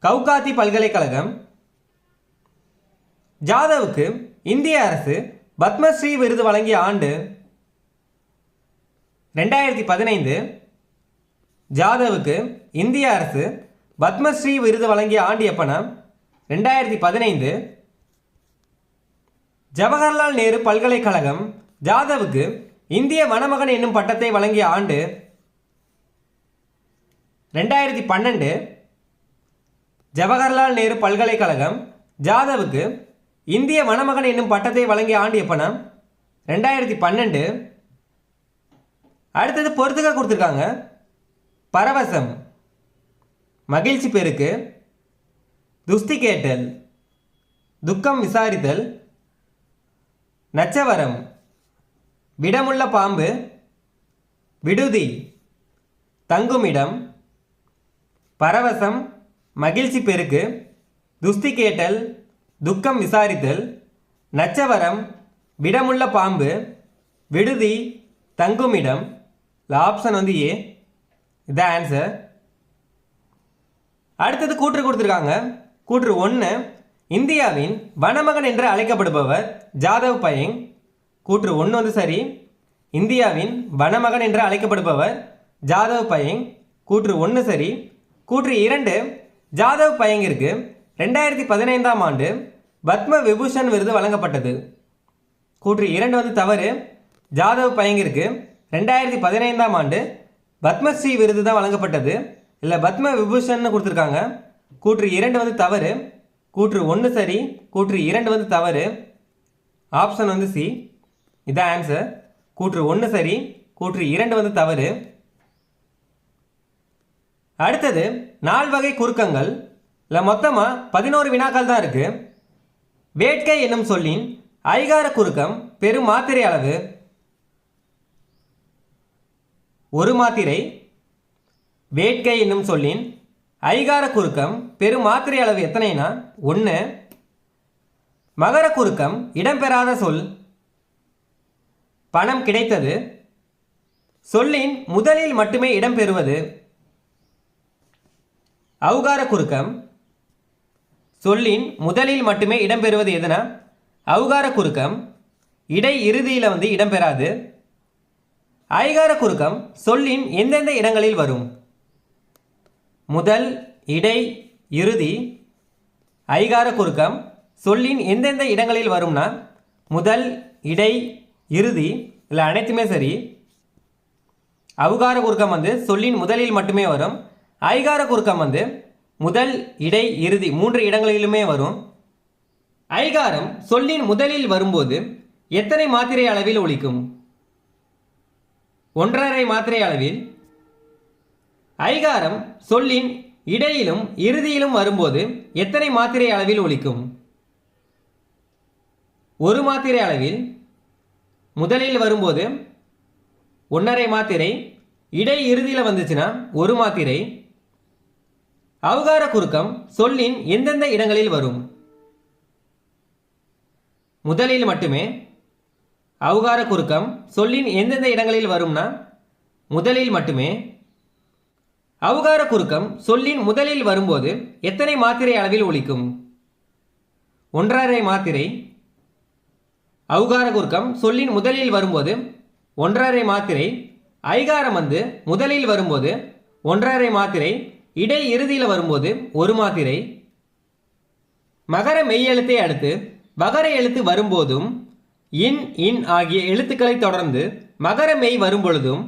கவுகாத்தி பல்கலைக்கழகம். ஜாதவுக்கு இந்திய அரசு பத்மஸ்ரீ விருது வழங்கிய ஆண்டு 2015 ஜாதவுக்கு இந்திய அரசு பத்மஸ்ரீ விருது வழங்கிய ஆண்டு எப்பனா? 2015. ஜவஹர்லால் நேரு பல்கலைக்கழகம் ஜாதவுக்கு இந்திய வனமகன் என்னும் பட்டத்தை வழங்கிய ஆண்டு? 2012. ஜவஹர்லால் நேரு பல்கலைக்கழகம் ஜாதவுக்கு இந்திய வனமகன் என்னும் பட்டத்தை வழங்கிய ஆண்டு எப்பனா? 2012. அடுத்தது பொறுத்துக்க கொடுத்துருக்காங்க. பரவசம் மகிழ்ச்சி பெருக்கு, துஸ்தி கேட்டல், துக்கம் விசாரித்தல், நச்சவரம் விடமுள்ள பாம்பு, விடுதி தங்குமிடம். பரவசம், மகிழ்ச்சி பெருக்கு, துஸ்தி கேட்டல், துக்கம் விசாரித்தல், நச்சவரம் விடமுள்ள பாம்பு, விடுதி தங்குமிடம். ஆப்ஷன் வந்து ஏ, இதான் ஆன்சர். அடுத்தது கூற்று கொடுத்துருக்காங்க. கூற்று 1, இந்தியாவின் வனமகன் என்று அழைக்கப்படுபவர் ஜாதவ் பயங். கூற்று 1 வந்து சரி. இந்தியாவின் வனமகன் என்று அழைக்கப்படுபவர் ஜாதவ் பயங். கூற்று 1 சரி. கூற்று 2, ஜாதவ் பயங்கிற்கு 2015ஆம் ஆண்டு பத்ம விபூஷன் விருது வழங்கப்பட்டது. கூற்று 2 வந்து தவறு. ஜாதவ் பயங்கிற்கு 2015ஆம் ஆண்டு பத்மஸ்ரீ விருது தான் வழங்கப்பட்டது, இல்லை பத்ம விபூஷன் கொடுத்துருக்காங்க. கூற்று 2 வந்து தவறு. கூற்று 1 சரி. கூற்று 2 வந்து தவறு. ஆப்ஷன் வந்து சி, இதான் ஆன்சர். கூற்று 1 சரி. கூற்று 2 வந்து தவறு. அடுத்தது 4 வகை குறுக்கங்கள். இல்லை மொத்தமாக 11 வினாக்கள் தான் இருக்கு. வேட்கை என்னும் சொல்லின் ஐகார குறுக்கம் பெரும் மாத்திரை அளவு? 1 மாத்திரை. வேட்கை என்னும் சொல்லின் ஐகார குறுக்கம் பெரும் மாத்திரை அளவு எத்தனைனா? 1. மகர குறுக்கம் இடம்பெறாத சொல்? பணம் கிடைத்தது. சொல்லின் முதலில் மட்டுமே இடம்பெறுவது? ஔகார குறுக்கம். சொல்லின் முதலில் மட்டுமே இடம்பெறுவது எதுனா? ஔகார குறுக்கம். இடை இறுதியில் வந்து இடம்பெறாது. ஐகார குறுக்கம் சொல்லின் எந்தெந்த இடங்களில் வரும்? முதல், இடை, இறுதி. ஐகார குறுக்கம் சொல்லின் எந்தெந்த இடங்களில் வரும்னா முதல், இடை, இறுதி, இல்லை அனைத்துமே சரி. ஔகார குறுக்கம் வந்து சொல்லின் முதலில் மட்டுமே வரும். ஐகார குறுக்கம் வந்து முதல், இடை, இறுதி 3 இடங்களிலுமே வரும். ஐகாரம் சொல்லின் முதலில் வரும்போது எத்தனை மாத்திரை அளவில் ஒலிக்கும்? 1.5 மாத்திரை அளவில். ஐகாரம் சொல்லின் இடையிலும் இறுதியிலும் வரும்போது எத்தனை மாத்திரை அளவில் ஒலிக்கும்? 1 மாத்திரை அளவில். முதலில் வரும்போது 1.5 மாத்திரை, இடை இறுதியில் வந்துச்சுன்னா 1 மாத்திரை. ஔகார குறுக்கம் சொல்லின் எந்தெந்த இடங்களில் வரும்? முதலில் மட்டுமே. ஔகார குறுக்கம் சொல்லின் எந்தெந்த இடங்களில் வரும்னா முதலில் மட்டுமே. ஔகார குறுக்கம் சொல்லின் முதலில் வரும்போது எத்தனை மாத்திரை அளவில் ஒலிக்கும்? 1.5 மாத்திரை. ஔகார குறுக்கம் சொல்லின் முதலில் வரும்போது 1.5 மாத்திரை. ஐகாரம் வந்து முதலில் வரும்போது 1.5 மாத்திரை, இடை இறுதியில் வரும்போது 1 மாத்திரை. மகர மெய்யெழுத்தை அடுத்து வகர எழுத்து வரும்போதும் இன், இன் ஆகிய எழுத்துக்களை தொடர்ந்து மகர மெய் வரும்பொழுதும்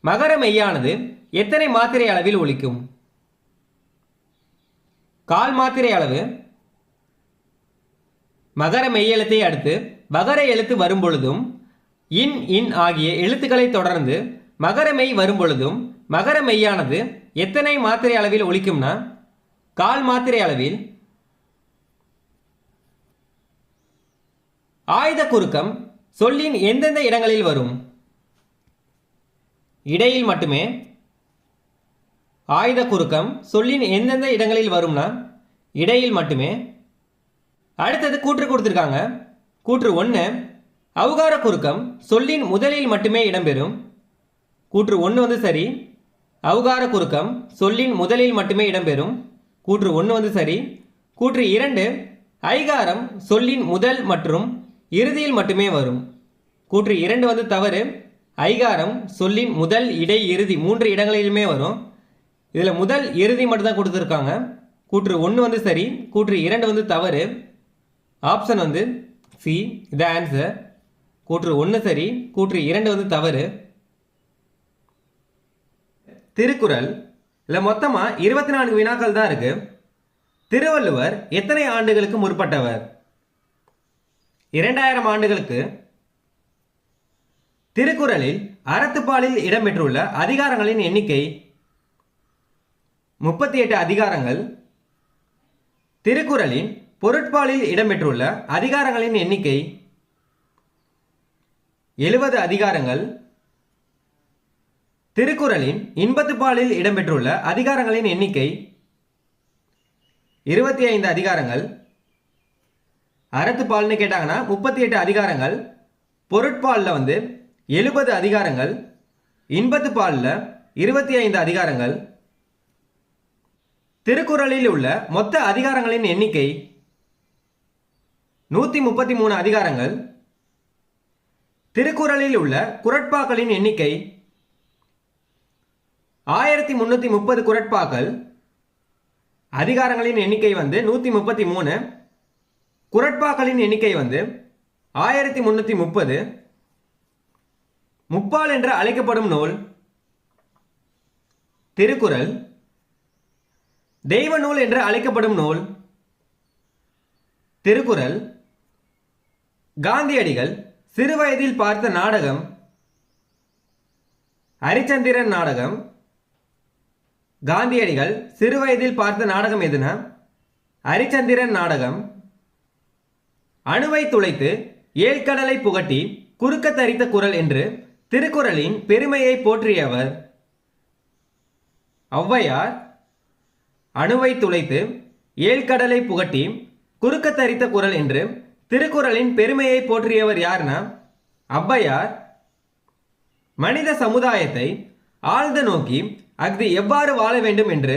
மகர மெய்யானது எத்தனை மாத்திரை அளவில் ஒலிக்கும்? 1/4 மாத்திரை அளவு. மகர மெய்யெழுத்தை அடுத்து வகர எழுத்து வரும்பொழுதும் இன், இன் ஆகிய எழுத்துக்களை தொடர்ந்து மகர மெய் வரும்பொழுதும் மகர மெய்யானது எத்தனை மாத்திரை அளவில் ஒலிக்கும்னா 1/4 மாத்திரை அளவில். ஆயுத குறுக்கம் சொல்லின் எந்தெந்த இடங்களில் வரும்? இடையில் மட்டுமே. ஆயுத குறுக்கம் சொல்லின் எந்தெந்த இடங்களில் வரும்னா இடையில் மட்டுமே. அடுத்தது கூற்று கொடுத்துருக்காங்க. கூற்று 1, ஔகார குறுக்கம் சொல்லின் முதலில் மட்டுமே இடம்பெறும். கூற்று 1 வந்து சரி. ஔகார குறுக்கம் சொல்லின் முதலில் மட்டுமே இடம்பெறும். கூற்று 1 வந்து சரி. கூற்று 2, ஐகாரம் சொல்லின் முதல் மற்றும் இறுதியில் மட்டுமே வரும். கூற்று 2 வந்து தவறு. ஐகாரம் சொல்லின் முதல் இடை இறுதி 3 இடங்களிலுமே வரும். இதில் முதல் இறுதி மட்டும்தான் கொடுத்துருக்காங்க. கூற்று 1 வந்து சரி, கூற்று 2 வந்து தவறு. ஆப்ஷன் வந்து சி த ஆன்சர். கூற்று 1 சரி, கூற்று 2 வந்து தவறு. திருக்குறள் இல்லை மொத்தமாக 24 வினாக்கள் தான் இருக்கு. திருவள்ளுவர் எத்தனை ஆண்டுகளுக்கு முற்பட்டவர்? 2000 ஆண்டுகளுக்கு. திருக்குறளில் அறத்துப்பாலில் இடம்பெற்றுள்ள அதிகாரங்களின் எண்ணிக்கை 38 அதிகாரங்கள். திருக்குறளின் பொருட்பாலில் இடம்பெற்றுள்ள அதிகாரங்களின் எண்ணிக்கை 70 அதிகாரங்கள். திருக்குறளின் இன்பத்துப்பாலில் இடம்பெற்றுள்ள அதிகாரங்களின் எண்ணிக்கை 25 அதிகாரங்கள். அறத்துப்பால்னு கேட்டாங்கன்னா 38 அதிகாரங்கள், பொருட்பாலில் வந்து 70 அதிகாரங்கள், இன்பத்துப்பாலில் 25 அதிகாரங்கள். திருக்குறளில் உள்ள மொத்த அதிகாரங்களின் எண்ணிக்கை 133 அதிகாரங்கள். திருக்குறளில் உள்ள குறட்பாக்களின் எண்ணிக்கை 1330 குறட்பாக்கள். அதிகாரங்களின் எண்ணிக்கை வந்து 133, குறட்பாக்களின் எண்ணிக்கை வந்து 1330. முப்பால் என்று அழைக்கப்படும் நூல் திருக்குறள். தெய்வ நூல் என்று அழைக்கப்படும் நூல் திருக்குறள். காந்தியடிகள் சிறுவயதில் பார்த்த நாடகம் ஹரிச்சந்திரன் நாடகம். காந்தியடிகள் சிறுவயதில் பார்த்த நாடகம் எதுனா ஹரிச்சந்திரன் நாடகம். அணுவை துளைத்து ஏழ்கடலை புகட்டி குறுக்க தரித்த குறள் என்று திருக்குறளின் பெருமையை போற்றியவர் ஔவையார். அணுவை துளைத்து ஏழ்கடலை புகட்டி குறுக்க தரித்த குறள் என்று திருக்குறளின் பெருமையை போற்றியவர் யார்னா ஔவையார். மனித சமுதாயத்தை ஆழ்ந்து நோக்கி அஃது எவ்வாறு வாழ வேண்டும் என்று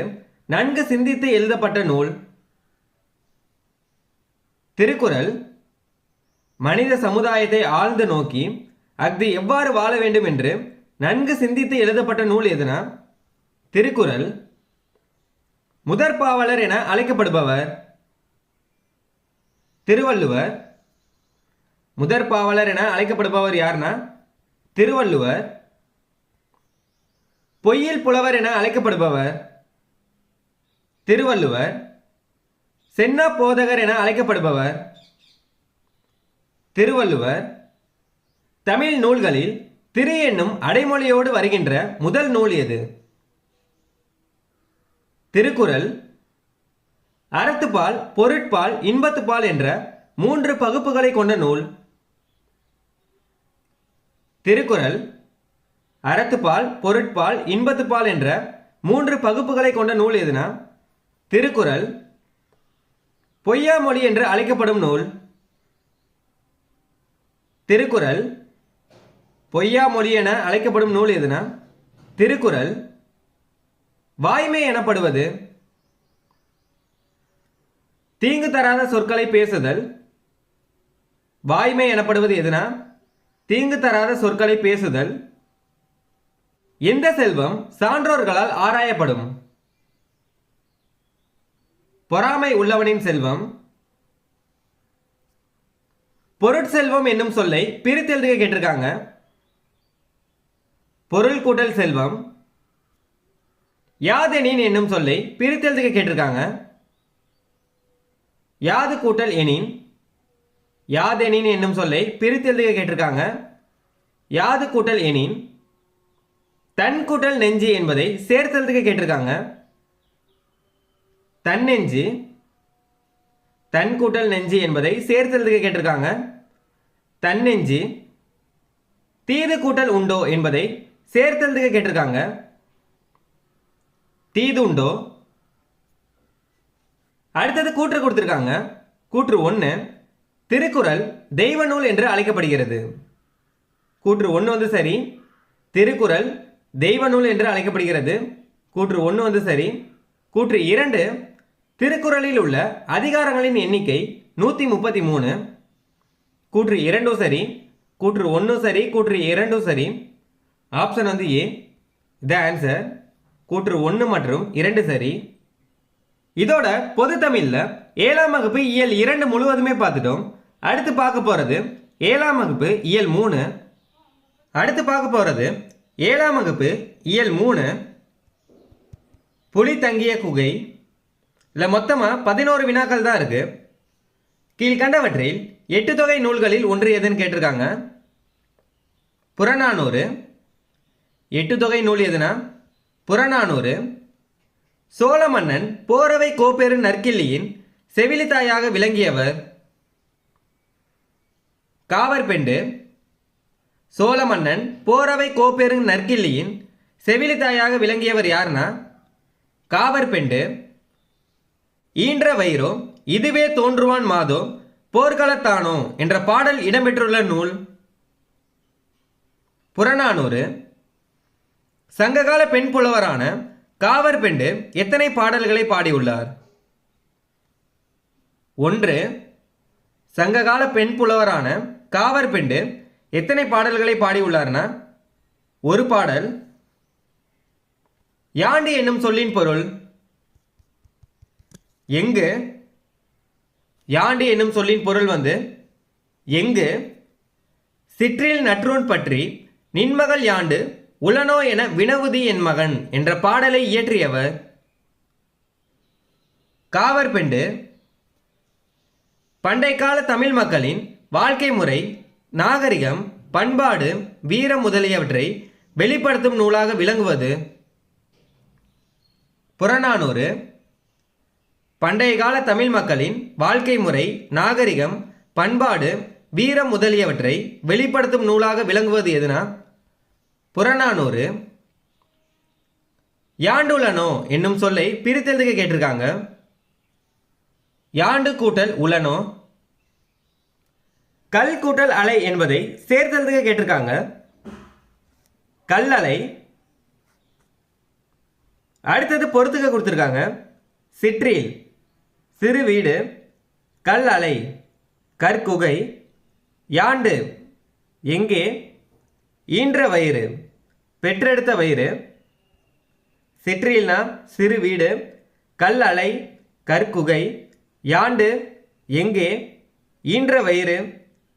நன்கு சிந்தித்து எழுதப்பட்ட நூல் திருக்குறள். மனித சமுதாயத்தை ஆழ்ந்து நோக்கி அஃது எவ்வாறு வாழ வேண்டும் என்று நன்கு சிந்தித்து எழுதப்பட்ட நூல் எதுனா திருக்குறள். முதற்பாவலர் என அழைக்கப்படுபவர் திருவள்ளுவர். முதற்பாவலர் என அழைக்கப்படுபவர் யார்னா திருவள்ளுவர். பொய்யில் புலவர் என அழைக்கப்படுபவர் திருவள்ளுவர். சென்னா போதகர் என அழைக்கப்படுபவர் திருவள்ளுவர். தமிழ் நூல்களில் திரு என்னும் அடைமொழியோடு வருகின்ற முதல் நூல் எது? திருக்குறள். அறத்துப்பால், பொருட்பால், இன்பத்துப்பால் என்ற 3 பகுப்புகளை கொண்ட நூல் திருக்குறள். அறத்துப்பால், பொருட்பால், இன்பத்துப்பால் என்ற 3 பகுப்புகளை கொண்ட நூல் எதுனா திருக்குறள். பொய்யாமொழி என்று அழைக்கப்படும் நூல் திருக்குறள். பொய்யாமொழி என அழைக்கப்படும் நூல் எதுனா திருக்குறள். வாய்மை எனப்படுவது தீங்கு தராத சொற்களை பேசுதல். வாய்மை எனப்படுவது எதுனா தீங்கு தராத சொற்களை பேசுதல். எந்த செல்வம் சான்றோர்களால் ஆராயப்படும்? பொறாமை உள்ளவனின் செல்வம். பொருட்செல்வம் என்னும் சொல்லை பிரித்தெழுதுக கேட்டிருக்காங்க. பொருள் கூட்டல் செல்வம். யாதெனின் என்னும் சொல்லை பிரித்தெழுதுக கேட்டிருக்காங்க. யாது கூட்டல் எனின். யாதெனின் என்னும் சொல்லை பிரித்தெழுதுக கேட்டிருக்காங்க. யாது கூட்டல் எனின். தன் கூட்டல் நெஞ்சு என்பதை சேர்த்தெழுதுக கேட்டிருக்காங்க. தன்னெஞ்சு. தன் கூட்டல் நெஞ்சு என்பதை சேர்த்தெழுதுக கேட்டிருக்காங்க. தன்னெஞ்சு. தீது கூட்டல் உண்டோ என்பதை சேர்த்தெழுதுக கேட்டிருக்காங்க. தீது உண்டோ. அடுத்தது கூற்று கொடுத்திருக்காங்க. கூற்று 1, திருக்குறள் தெய்வ நூல் என்று அழைக்கப்படுகிறது. கூற்று 1 வந்து சரி, திருக்குறள் தெய்வ நூல் என்று அழைக்கப்படுகிறது. கூற்று 1 வந்து சரி. கூற்று 2, திருக்குறளில் உள்ள அதிகாரங்களின் எண்ணிக்கை 133. கூற்று 2 சரி. கூற்று 1 சரி. கூற்று 2 சரி. ஆப்ஷன் வந்து ஏ. த ஆன்சர் கூற்று 1 மற்றும் 2 சரி. இதோட பொது தமிழில் 7ஆம் வகுப்பு இயல் 2 முழுவதுமே பார்த்துட்டோம். அடுத்து பார்க்க போகிறது 7ஆம் வகுப்பு இயல் 3. அடுத்து பார்க்க போகிறது 7ஆம் வகுப்பு இயல் 3 புலி தங்கிய குகை. இல்லை மொத்தமாக 11 வினாக்கள் தான் இருக்குது. கீழ்கண்டவற்றில் 8 தொகை நூல்களில் ஒன்று எதுன்னு கேட்டிருக்காங்க. புறநானூறு. 8 தொகை நூல் எதுனா புறநானூறு. சோழ மன்னன் போரவை கோப்பெரு நற்கிள்ளியின் செவிலித்தாயாக விளங்கியவர் காவற்பெண்டு. சோழ மன்னன் போரவை கோப்பெரு நற்கிள்ளியின் செவிலித்தாயாக விளங்கியவர் யாருன்னா காவற்பெண்டு. ஈன்ற வயிறோ இதுவே தோன்றுவான் மாதோ போர்க்களத்தானோ என்ற பாடல் இடம்பெற்றுள்ள நூல் புறநானூறு. சங்ககால பெண் புலவரான காவற்பெண்டு எத்தனை பாடல்களை பாடியுள்ளார்? 1. சங்ககால பெண் புலவரான காவற்பெண்டு எத்தனை பாடல்களை பாடியுள்ளார்னா 1 பாடல். யாண்டு என்னும் சொல்லின் பொருள் எங்கு? யாண்டு என்னும் சொல்லின் பொருள் வந்து எங்கு. சிற்றில் நற்றூன் பற்றி நின்மகள் யாண்டு உளனோ என வினவுதி என் மகன் என்ற பாடலை இயற்றியவர் காவற்பெண்டு. பண்டைக்கால தமிழ் மக்களின் வாழ்க்கை முறை, நாகரிகம், பண்பாடு, வீரம் முதலியவற்றை வெளிப்படுத்தும் நூலாக விளங்குவது புறநானூறு. பண்டைய கால தமிழ் மக்களின் வாழ்க்கை முறை, நாகரிகம், பண்பாடு, வீரம் முதலியவற்றை வெளிப்படுத்தும் நூலாக விளங்குவது எதுனா புறநானூறு. யாண்டுலனோ என்னும் சொல்லை பிரித்தெழுதுக கேட்டிருக்காங்க. யாண்டு கூட்டல் உலனோ. கல் கூட்டல் அலை என்பதை சேர்த்தெழுதுக கேட்டிருக்காங்க. கல் அலை. அடுத்தது பொறுத்துக்க கொடுத்துருக்காங்க. சிற்றில் சிறு வீடு, கல் அலை கற்குகை, யாண்டு எங்கே, ஈன்ற வயிறு பெற்றெடுத்த வயிறு. சிற்றில்னா சிறு வீடு, கல் அலை கற்குகை, யாண்டு எங்கே, ஈன்ற வயிறு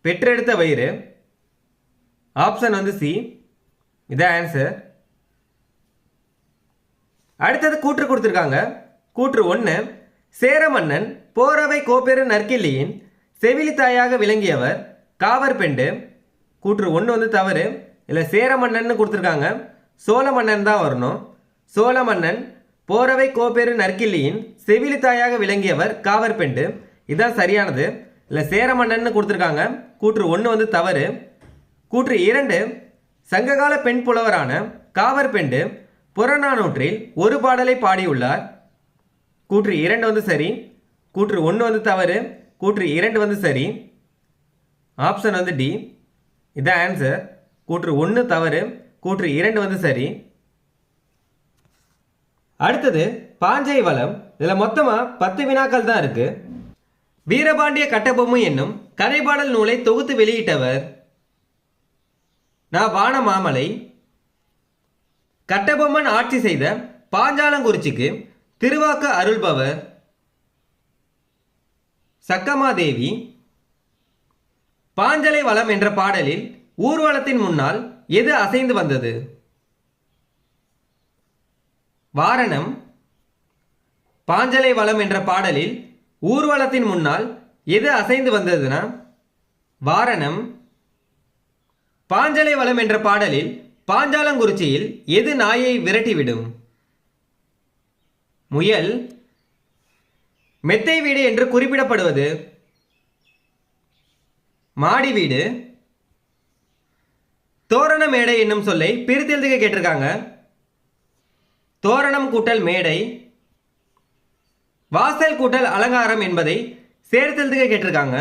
பெற்றெடுத்த வயிறு. ஆப்ஷன் வந்து சி. இதான் ஆன்சர். அடுத்தது கூற்று கொடுத்துருக்காங்க. கூற்று 1. சேர மன்னன் போரவை கோப்பெரு நற்கிள்ளியின் செவிலித்தாயாக விளங்கியவர் காவற்பெண்டு. கூற்று 1 வந்து தவறு. இல்லை சேர மன்னன் கொடுத்துருக்காங்க. சோழ மன்னன் தான் வரணும். சோழ மன்னன் போரவை கோப்பெரு நற்கிள்ளியின் செவிலித்தாயாக விளங்கியவர் காவற்பெண்டு. இதுதான் சரியானது. இல்லை சேர மன்னன் கொடுத்துருக்காங்க. கூற்று 1 வந்து தவறு. கூற்று 2. சங்ககால பெண் புலவரான காவற்பெண்டு புறநானூற்றில் 1 பாடலை பாடியுள்ளார். கூற்று 2 வந்து சரி. கூற்று 1 வந்து தவறு. கூற்று 2 வந்து சரி. ஆப்ஷன் வந்து டி. இதான் ஆன்சர். கூற்று 1 தவறு, கூற்று 2 வந்து சரி. அடுத்தது பாஞ்சை வளம். இதில் மொத்தமாக 10 வினாக்கள் தான் இருக்கு. வீரபாண்டிய கட்டபொம்மு என்னும் கதைப்பாடல் நூலை தொகுத்து வெளியிட்டவர் வான மாமலை. கட்டபொம்மன் ஆட்சி செய்த பாஞ்சாலங்குறிச்சிக்கு திருவாக்கு அருள்பவர் சக்கமாதேவி. பாஞ்சலை வளம் என்ற பாடலில் ஊர்வலத்தின் முன்னால் எது அசைந்து வந்தது? வாரணம். பாஞ்சலை வளம் என்ற பாடலில் ஊர்வலத்தின் முன்னால் எது அசைந்து வந்ததுன்னா வாரணம். பாஞ்சலை வளம் என்ற பாடலில் பாஞ்சாலங்குறிச்சியில் எது நாயை விரட்டிவிடும்? முயல். மெத்தை வீடு என்று குறிப்பிடப்படுவது மாடி வீடு. தோரண மேடை என்னும் சொல்லை பிரித்தெழுதுக கேட்டிருக்காங்க. தோரணம் கூட்டல் மேடை. வாசல் கூட்டல் அலங்காரம் என்பதை சேர்த்தெழுதுக கேட்டிருக்காங்க.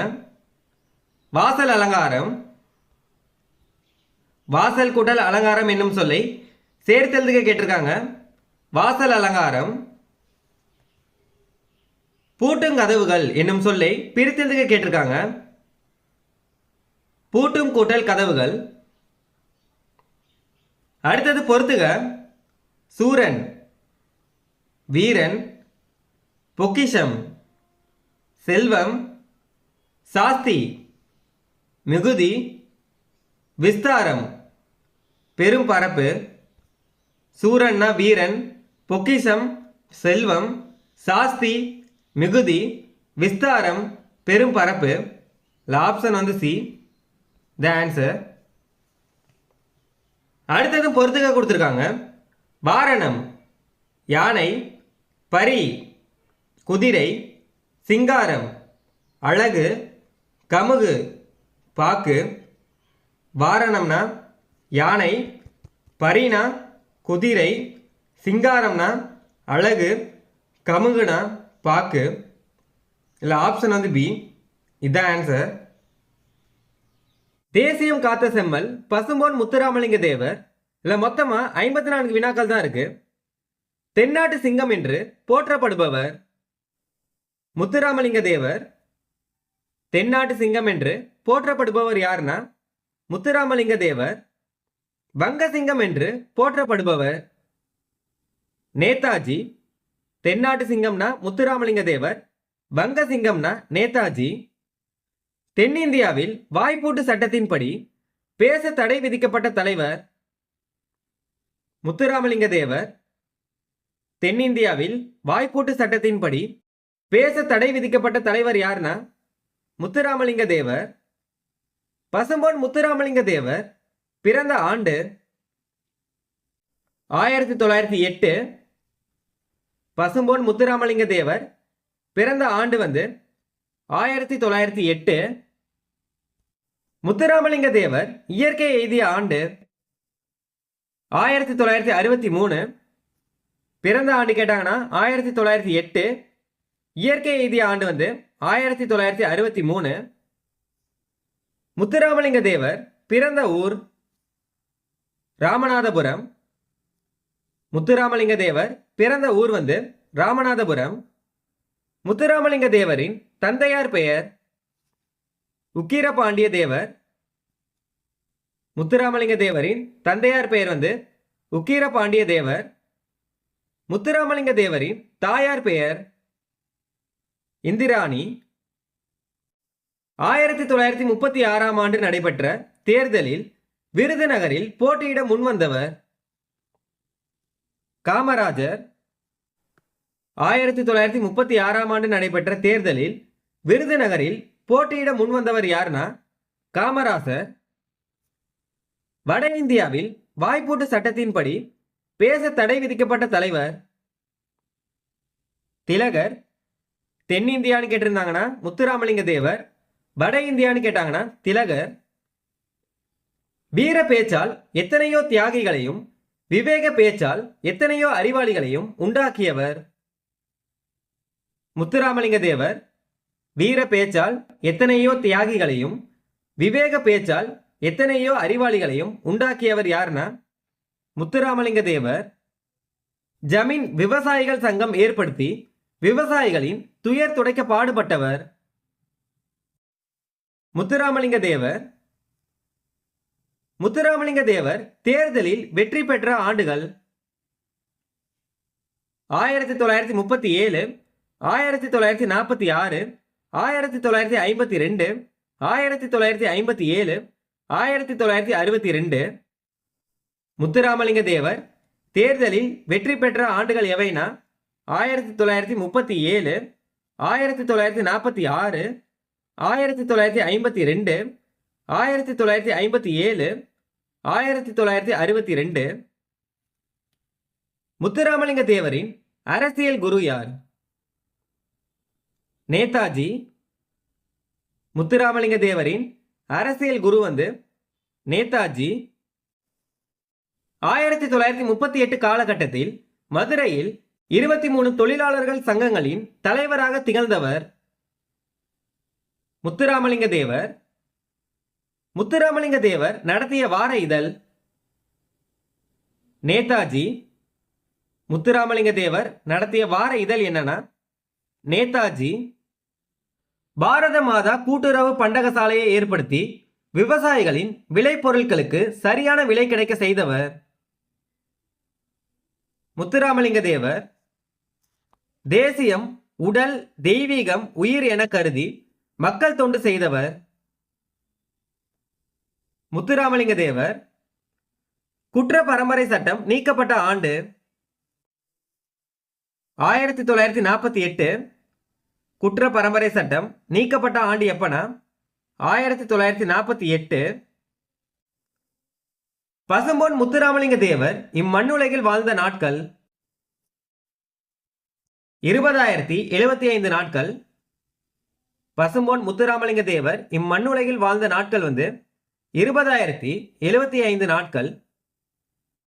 வாசல் அலங்காரம். வாசல் கூட்டல் அலங்காரம் என்னும் சொல்லை சேர்த்தெழுதுக கேட்டிருக்காங்க. வாசல் அலங்காரம். பூட்டும் கதவுகள் என்னும் சொல்லை பிரித்தெழுதுக கேட்டிருக்காங்க. பூட்டும் கூட்டல் கதவுகள். அடுத்தது பொறுத்துக. சூரன், வீரன், பொக்கிஷம், செல்வம், சாஸ்தி, மிகுதி, விஸ்தாரம், பெரும் பரப்பு. சூரன்னா வீரன், பொக்கிஷம், செல்வம், சாஸ்தி, மிகுதி, விஸ்தாரம், பெரும் பரப்பு. ஆப்ஷன் வந்து சி த ஆன்சர். அடுத்தது பொறுத்துக்க கொடுத்துருக்காங்க. வாரணம், யானை, பரி, குதிரை, சிங்காரம், அழகு, கமுகு, பாக்கு. வாரணம்னா யானை, பரினா குதிரை, சிங்காரம்னா அழகு, கமுகுனா பாக்கு. இல்லை ஆப்ஷன் வந்து பி, இதுதான் ஆன்சர். தேசியம் காத்த செம்மல் பசும்பொன் முத்துராமலிங்க தேவர். இல்லை மொத்தமாக 54 வினாக்கள் தான் இருக்கு. தென்னாட்டு சிங்கம் என்று போற்றப்படுபவர் முத்துராமலிங்க தேவர். தென்னாட்டு சிங்கம் என்று போற்றப்படுபவர் யாருன்னா முத்துராமலிங்க தேவர். வங்க சிங்கம் என்று போற்றப்படுபவர் நேதாஜி. தென்னாட்டு சிங்கம்னா முத்துராமலிங்க தேவர், வங்க சிங்கம்னா நேதாஜி. தென்னிந்தியாவில் வாய்ப்பூட்டு சட்டத்தின்படி பேச தடை விதிக்கப்பட்ட தலைவர் முத்துராமலிங்க தேவர். தென்னிந்தியாவில் வாய்ப்பூட்டு சட்டத்தின்படி பேச தடை விதிக்கப்பட்ட தலைவர் யாருன்னா முத்துராமலிங்க தேவர். பசும்பொன் முத்துராமலிங்க தேவர் பிறந்த ஆண்டு 1908. பசும்பொன் முத்துராமலிங்க தேவர் பிறந்த ஆண்டு வந்து 1908. முத்துராமலிங்க தேவர் இயற்கை எய்திய ஆண்டு 1963. பிறந்த ஆண்டு கேட்டாங்கன்னா 1908. இயற்கை எய்திய ஆண்டு வந்து 1963. முத்துராமலிங்க தேவர் பிறந்த ஊர் ராமநாதபுரம். முத்துராமலிங்க தேவர் பிறந்த ஊர் வந்து ராமநாதபுரம். முத்துராமலிங்க தேவரின் தந்தையார் பெயர் உக்கிரபாண்டிய தேவர். முத்துராமலிங்க தேவரின் தந்தையார் பெயர் வந்து உக்கிரபாண்டிய தேவர். முத்துராமலிங்க தேவரின் தாயார் பெயர் இந்திராணி. 1936 ஆண்டு நடைபெற்ற தேர்தலில் விருதுநகரில் போட்டியிட முன்வந்தவர் காமராஜர். 1936 ஆண்டு நடைபெற்ற தேர்தலில் விருதுநகரில் போட்டியிட முன்வந்தவர் யாருன்னா காமராசர். வட இந்தியாவில் வாய்ப்பூட்டு சட்டத்தின்படி பேச தடை விதிக்கப்பட்ட தலைவர் திலகர். தென்னிந்தியான்னு கேட்டிருந்தாங்கன்னா முத்துராமலிங்க தேவர், வட இந்தியான்னு கேட்டாங்கன்னா திலகர். வீர பேச்சால் எத்தனையோ தியாகிகளையும் விவேக பேச்சால் எத்தனையோ அறிவாளிகளையும் உண்டாக்கியவர் முத்துராமலிங்க தேவர். வீர பேச்சால் எத்தனையோ தியாகிகளையும் விவேக பேச்சால் எத்தனையோ அறிவாளிகளையும் உண்டாக்கியவர் யாருன்னா முத்துராமலிங்க தேவர். ஜமீன் விவசாயிகள் சங்கம் ஏற்படுத்தி விவசாயிகளின் துயர் துடைக்க பாடுபட்டவர் முத்துராமலிங்க தேவர். முத்துராமலிங்க தேவர் தேர்தலில் வெற்றி பெற்ற ஆண்டுகள் 1937, 1946, 1952, 1957, 1962. முத்துராமலிங்க தேவர் தேர்தலில் வெற்றி பெற்ற ஆண்டுகள் எவைனா 1937, 1946, 1952, 1957, 1962. முத்துராமலிங்க தேவரின் அரசியல் குரு யார்? நேதாஜி. முத்துராமலிங்க தேவரின் அரசியல் குரு வந்து நேதாஜி. 1938 காலகட்டத்தில் மதுரையில் 23 தொழிலாளர்கள் சங்கங்களின் தலைவராக திகழ்ந்தவர் முத்துராமலிங்க தேவர். முத்துராமலிங்க தேவர் நடத்திய வார இதழ் நேதாஜி. முத்துராமலிங்க தேவர் நடத்திய வார இதழ் என்னன்னா நேதாஜி. பாரத மாதா கூட்டுறவு பண்டகசாலையை ஏற்படுத்தி விவசாயிகளின் விளைபொருட்களுக்கு சரியான விலை கிடைக்க செய்தவர் முத்துராமலிங்க தேவர் தேசியம் உடல் தெய்வீகம் உயிர் என கருதி மக்கள் தொண்டு செய்தவர். முத்துராமலிங்க தேவர் குற்ற பரம்பரை சட்டம் நீக்கப்பட்ட ஆண்டு 1948. குற்ற பரம்பரை சட்டம் நீக்கப்பட்ட ஆண்டு எப்பனா 1948. பசும்பொன் முத்துராமலிங்க தேவர் இம்மண்ணுலகில் வாழ்ந்த நாட்கள் 20,075 நாட்கள். பசும்பொன் முத்துராமலிங்க தேவர் இம்மண்ணுலகில் வாழ்ந்த நாட்கள் 20,075 நாட்கள்.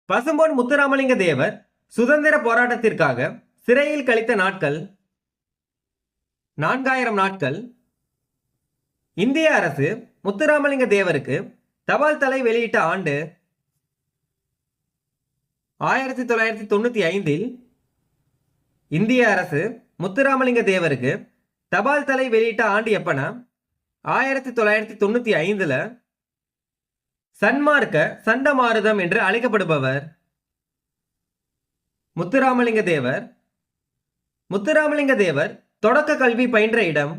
பசும்பொன் முத்துராமலிங்க தேவர் சுதந்திர போராட்டத்திற்காக சிறையில் கழித்த நாட்கள் 4,000 நாட்கள். இந்திய அரசு முத்துராமலிங்க தேவருக்கு தபால் தலை வெளியிட்ட ஆண்டு 1995. இந்திய அரசு முத்துராமலிங்க தேவருக்கு தபால் தலை வெளியிட்ட ஆண்டு எப்பனா 1995. சன்மார்க்க சண்டமாருதம் என்று அழைக்கப்படுபவர். முத்துராமலிங்க தேவர் முத்துராமலிங்க தேவர் தொடக்க கல்வி பயின்ற இடம்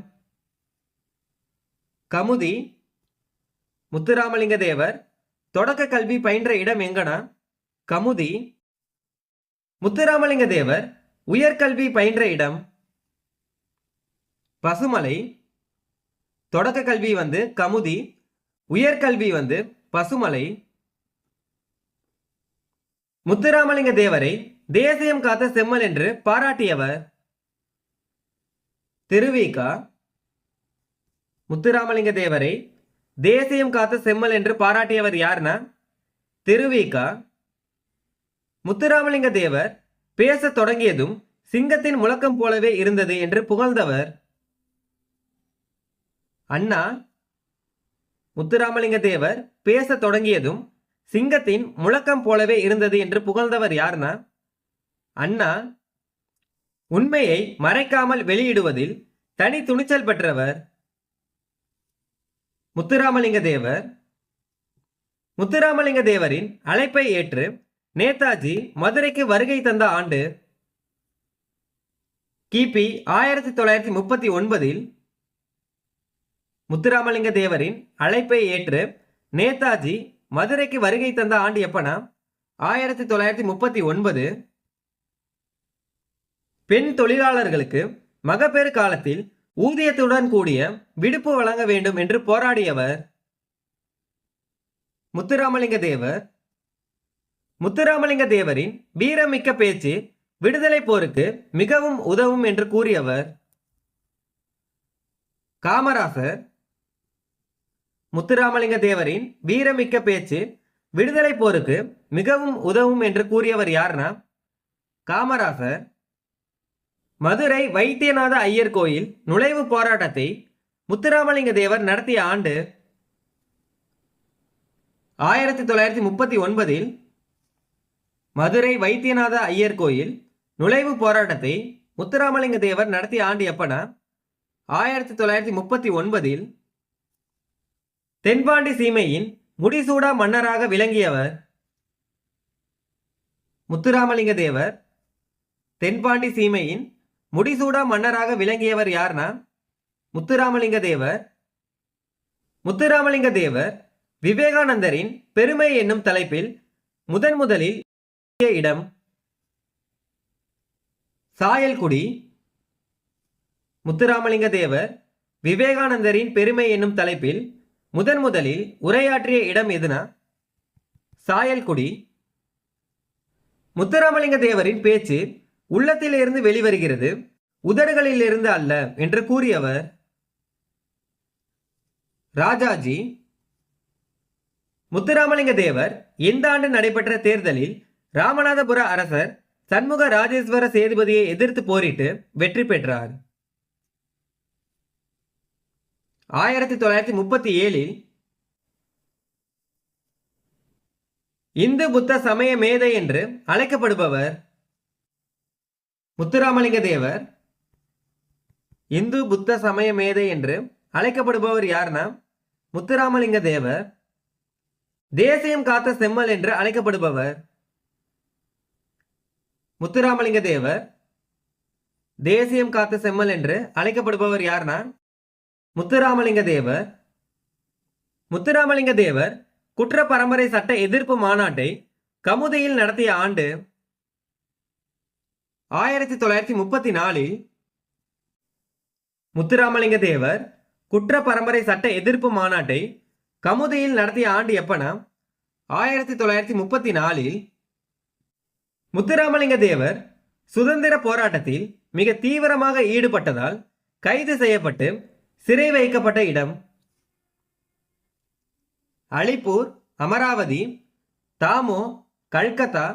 கமுதி. முத்துராமலிங்க தேவர் தொடக்க கல்வி பயின்ற இடம் எங்கனா கமுதி. முத்துராமலிங்க தேவர் உயர்கல்வி பயின்ற இடம் பசுமலை. தொடக்க கல்வி கமுதி, உயர்கல்வி பசுமலை. முத்துராமலிங்க தேவரை தேசியம் காத்த செம்மல் என்று பாராட்டியவர் திருவிகா. முத்துராமலிங்க தேவரை தேசியம் காத்த செம்மல் என்று பாராட்டியவர் யாருன்னா திருவிகா. முத்துராமலிங்க தேவர் பேச தொடங்கியதும் சிங்கத்தின் முழக்கம் போலவே இருந்தது என்று புகழ்ந்தவர் அண்ணா. முத்துராமலிங்க தேவர் பேச தொடங்கியதும் சிங்கத்தின் முழக்கம் போலவே இருந்தது என்று புகழ்ந்தவர் யாருன்னா அண்ணா. உண்மையை மறைக்காமல் வெளியிடுவதில் தனி துணிச்சல் பெற்றவர் முத்துராமலிங்க தேவர். முத்துராமலிங்க தேவரின் அழைப்பை ஏற்று நேதாஜி மதுரைக்கு வருகை தந்த ஆண்டு கிபி 1939. முத்துராமலிங்க தேவரின் அழைப்பை ஏற்று நேதாஜி மதுரைக்கு வருகை தந்த ஆண்டு எப்பனா 1939. பெண் தொழிலாளர்களுக்கு மகப்பேறு காலத்தில் ஊதியத்துடன் கூடிய விடுப்பு வழங்க வேண்டும் என்று போராடியவர் முத்துராமலிங்க தேவர். முத்துராமலிங்க தேவரின் வீரமிக்க பேச்சு விடுதலை போருக்கு மிகவும் உதவும் என்று கூறியவர் காமராசர். முத்துராமலிங்க தேவரின் வீரமிக்க பேச்சு விடுதலை போருக்கு மிகவும் உதவும் என்று கூறியவர் யாருன்னா காமராசர். மதுரை வைத்தியநாத ஐயர் கோயில் நுழைவு போராட்டத்தை முத்துராமலிங்க தேவர் நடத்திய ஆண்டு 1939. மதுரை வைத்தியநாத ஐயர் கோயில் நுழைவு போராட்டத்தை முத்துராமலிங்க தேவர் நடத்திய ஆண்டு எப்பனா 1939. தென்பாண்டி சீமையின் முடிசூடா மன்னராக விளங்கியவர் முத்துராமலிங்க தேவர். தென்பாண்டி சீமையின் முடிசூடா மன்னராக விளங்கியவர் யார்னா முத்துராமலிங்க தேவர். முத்துராமலிங்க தேவர் விவேகானந்தரின் பெருமை என்னும் தலைப்பில் முதலில் இடம் சாயல்குடி. முத்துராமலிங்க தேவர் விவேகானந்தரின் பெருமை என்னும் தலைப்பில் முதலில் உரையாற்றிய இடம் எதுனா சாயல்குடி. முத்துராமலிங்க தேவரின் பேச்சு உள்ளத்திலிருந்து வெளிவருகிறது, உதடுகளிலிருந்து அல்ல என்று கூறியவர் ராஜாஜி. முத்துராமலிங்க தேவர் எந்த ஆண்டு நடைபெற்ற தேர்தலில் ராமநாதபுர அரசர் சண்முக ராஜேஸ்வர சேதுபதியை எதிர்த்து போரிட்டு வெற்றி பெற்றார் 1937. இந்து புத்த சமய மேதை என்று அழைக்கப்படுபவர் முத்துராமலிங்க தேவர். இந்து புத்த சமய மேதை என்று அழைக்கப்படுபவர் யார்னா முத்துராமலிங்க தேவர். தேசியம் காத்த செம்மல் என்று அழைக்கப்படுபவர் முத்துராமலிங்க தேவர் தேசியம் காத்த செம்மல் என்று அழைக்கப்படுபவர் யார்னா முத்துராமலிங்க தேவர். முத்துராமலிங்க தேவர் குற்ற பரம்பரை சட்ட எதிர்ப்பு மாநாட்டை கமுதியில் நடத்திய ஆண்டு 1934. முத்துராமலிங்க தேவர் குற்ற பரம்பரை சட்ட எதிர்ப்பு மாநாட்டை கமுதியில் நடத்திய ஆண்டு எப்பனா 1934. முத்துராமலிங்க தேவர் சுதந்திர போராட்டத்தில் மிக தீவிரமாக ஈடுபட்டதால் கைது செய்யப்பட்டு சிறை வைக்கப்பட்ட இடம் அலிப்பூர், அமராவதி, தாமோ, கல்கத்தா,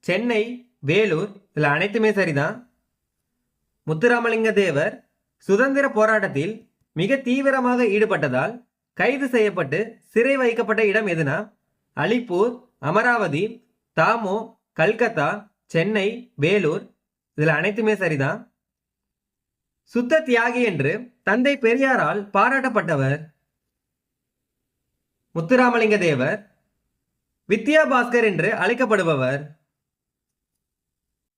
சென்னை, வேலூர், இதில் அனைத்துமே சரிதான். முத்துராமலிங்க தேவர் சுதந்திர போராட்டத்தில் மிக தீவிரமாக ஈடுபட்டதால் கைது செய்யப்பட்டு சிறை வைக்கப்பட்ட இடம் எதுனா அலிப்பூர், அமராவதி, தாமோ, கல்கத்தா, சென்னை, வேலூர், இதில் அனைத்துமே சரிதான். சுத்த தியாகி என்று தந்தை பெரியாரால் பாராட்டப்பட்டவர் முத்துராமலிங்க தேவர். வித்யா பாஸ்கர் என்று அழைக்கப்படுபவர்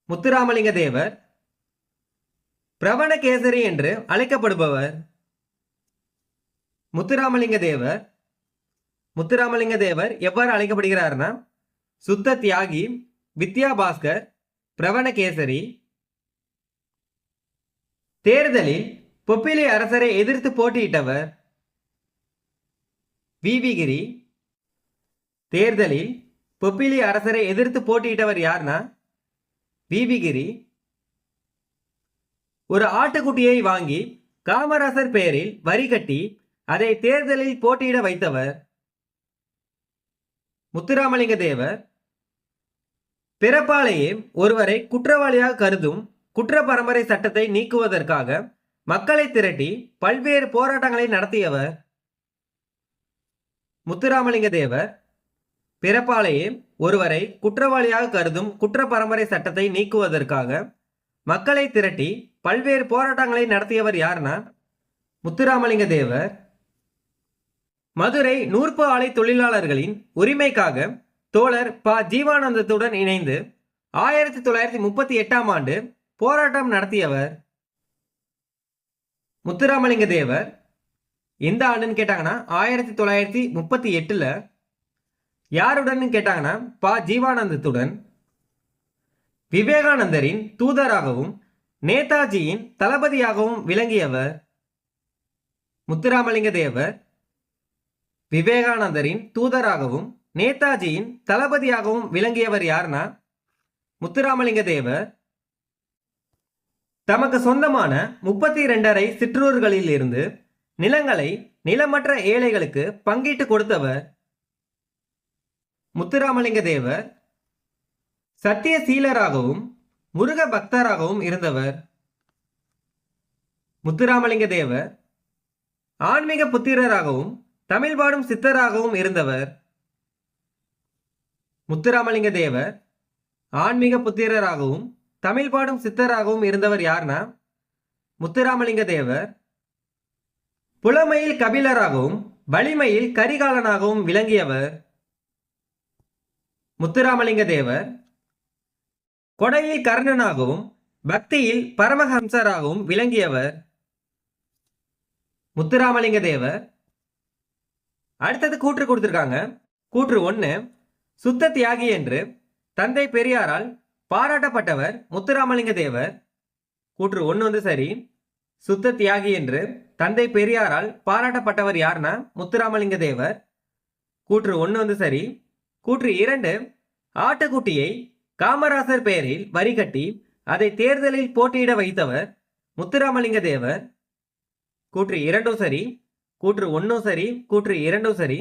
முத்துராமலிங்க தேவர். பிரவணகேசரி என்று அழைக்கப்படுபவர் முத்துராமலிங்க தேவர். முத்துராமலிங்க தேவர் எவ்வாறு அழைக்கப்படுகிறார்னா சுத்த தியாகி, வித்யா பாஸ்கர், பிரவணகேசரி. தேர்தலில் பொப்பிலி அரசரை எதிர்த்து போட்டியிட்டவர் வி.வி. கிரி. தேர்தலில் பொப்பிலி அரசரை எதிர்த்து போட்டியிட்டவர் யார்னா வி.வி. கிரி. ஒரு ஆட்டுக்குட்டியை வாங்கி காமராசர் பெயரில் வரி கட்டி அதை தேர்தலில் போட்டியிட வைத்தவர் முத்துராமலிங்க தேவர். பிறப்பாலேயே ஒருவரை குற்றவாளியாக கருதும் குற்ற பரம்பரை சட்டத்தை நீக்குவதற்காக மக்களை திரட்டி பல்வேறு போராட்டங்களை நடத்தியவர் முத்துராமலிங்க தேவர். பிறப்பாலேயே ஒருவரை குற்றவாளியாக கருதும் குற்ற பரம்பரை சட்டத்தை நீக்குவதற்காக மக்களை திரட்டி பல்வேறு போராட்டங்களை நடத்தியவர் யார்னா முத்துராமலிங்க தேவர். மதுரை நூற்பு ஆலை தொழிலாளர்களின் உரிமைக்காக தோழர் ப. ஜீவானந்தத்துடன் இணைந்து 1938 ஆண்டு போராட்டம் நடத்தியவர் முத்துராமலிங்க தேவர். எந்த ஆண்டுன்னு கேட்டாங்கன்னா 1938. யாருடன் கேட்டாங்கன்னா ப. ஜீவானந்தத்துடன். விவேகானந்தரின் தூதராகவும் நேதாஜியின் தளபதியாகவும் விளங்கியவர் முத்துராமலிங்க தேவர். விவேகானந்தரின் தூதராகவும் நேதாஜியின் தளபதியாகவும் விளங்கியவர் யார்னா முத்துராமலிங்க தேவர். தமக்கு சொந்தமான 32.5 சிற்றூர்களில் இருந்து நிலங்களை நிலமற்ற ஏழைகளுக்கு பங்கிட்டு கொடுத்தவர் முத்துராமலிங்க தேவர். சத்தியசீலராகவும் முருக பக்தராகவும் இருந்தவர் முத்துராமலிங்க தேவர். ஆன்மீக புத்திரராகவும் தமிழ் பாடும் சித்தராகவும் இருந்தவர் முத்துராமலிங்க தேவர். ஆன்மீக புத்திரராகவும் தமிழ் பாடும் சித்தராகவும் இருந்தவர் யார்னா முத்துராமலிங்க தேவர். புலமையில் கபிலராகவும் வலிமையில் கரிகாலனாகவும் விளங்கியவர் முத்துராமலிங்க தேவர். கொடையில் கர்ணனாகவும் பக்தியில் பரமஹம்சராகவும் விளங்கியவர் முத்துராமலிங்க தேவர். அடுத்தது கூற்று கொடுத்திருக்காங்க. கூற்று 1, சுத்த தியாகி என்று தந்தை பெரியாரால் பாராட்டப்பட்டவர் முத்துராமலிங்க தேவர். கூற்று 1 சரி. சுத்த தியாகி என்று தந்தை பெரியாரால் பாராட்டப்பட்டவர் யார்னா முத்துராமலிங்க தேவர். கூற்று 1 சரி. கூற்று 2, ஆட்டுக்குட்டியை காமராசர் பெயரில் வரி கட்டி அதை தேர்தலில் போட்டியிட வைத்தவர் முத்துராமலிங்க தேவர். கூற்று 2 சரி. கூற்று 1 சரி. கூற்று 2 சரி.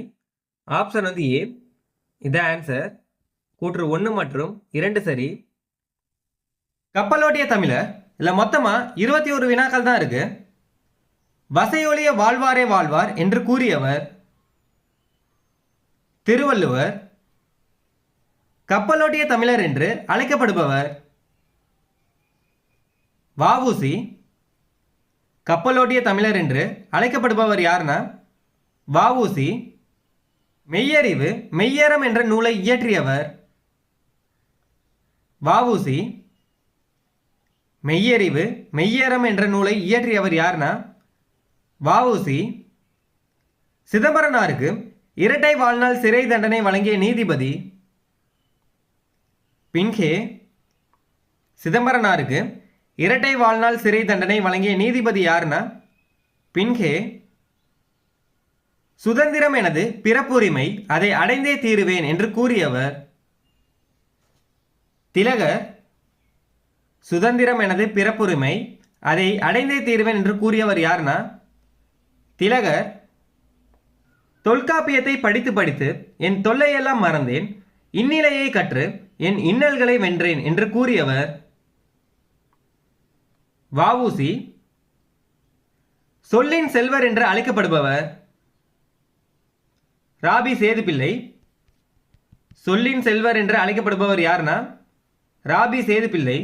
Option A. இதான் ஆன்சர். கூற்று 1 மற்றும் 2 சரி. கப்பலோட்டிய தமிழர் இல்ல மொத்தமா 21 வினாக்கள் தான் இருக்கு. வசையொலிய வாழ்வாரே வாழ்வார் என்று கூறியவர் திருவள்ளுவர். கப்பலோட்டிய தமிழர் என்று அழைக்கப்படுபவர் வ.உ.சி. கப்பலோட்டிய தமிழர் என்று அழைக்கப்படுபவர் யார்னா வ.உ.சி. மெய்யறிவு மெய்யறம் என்ற நூலை இயற்றியவர் வ.உ.சி. மெய்யறிவு மெய்யறம் என்ற நூலை இயற்றியவர் யார்னா வ.உ.சி. சிதம்பரனாருக்கு இரட்டை வாழ்நாள் சிறை தண்டனை வழங்கிய நீதிபதி பின்கே. சிதம்பரனாருக்கு இரட்டை வாழ்நாள் சிறை தண்டனை வழங்கிய நீதிபதி யாருன்னா பின்கே. சுதந்திரம் எனது பிறப்புரிமை, அதை அடைந்தே தீருவேன் என்று கூறியவர் திலகர். சுதந்திரம் எனது பிறப்புரிமை, அதை அடைந்தே தீருவேன் என்று கூறியவர் யாருன்னா திலகர். தொல்காப்பியத்தை படித்து படித்து என் தொல்லையெல்லாம் மறந்தேன், இந்நிலையை கற்று என் இன்னல்களை வென்றேன் என்று கூறியவர் வ.உ.சி. சொல்லின் செல்வர் என்று அழைக்கப்படுபவர் ராபி சேதுப்பிள்ளை. சொல்லின் செல்வர் என்று அழைக்கப்படுபவர் யாருன்னா ராபி சேதுப்பிள்ளை.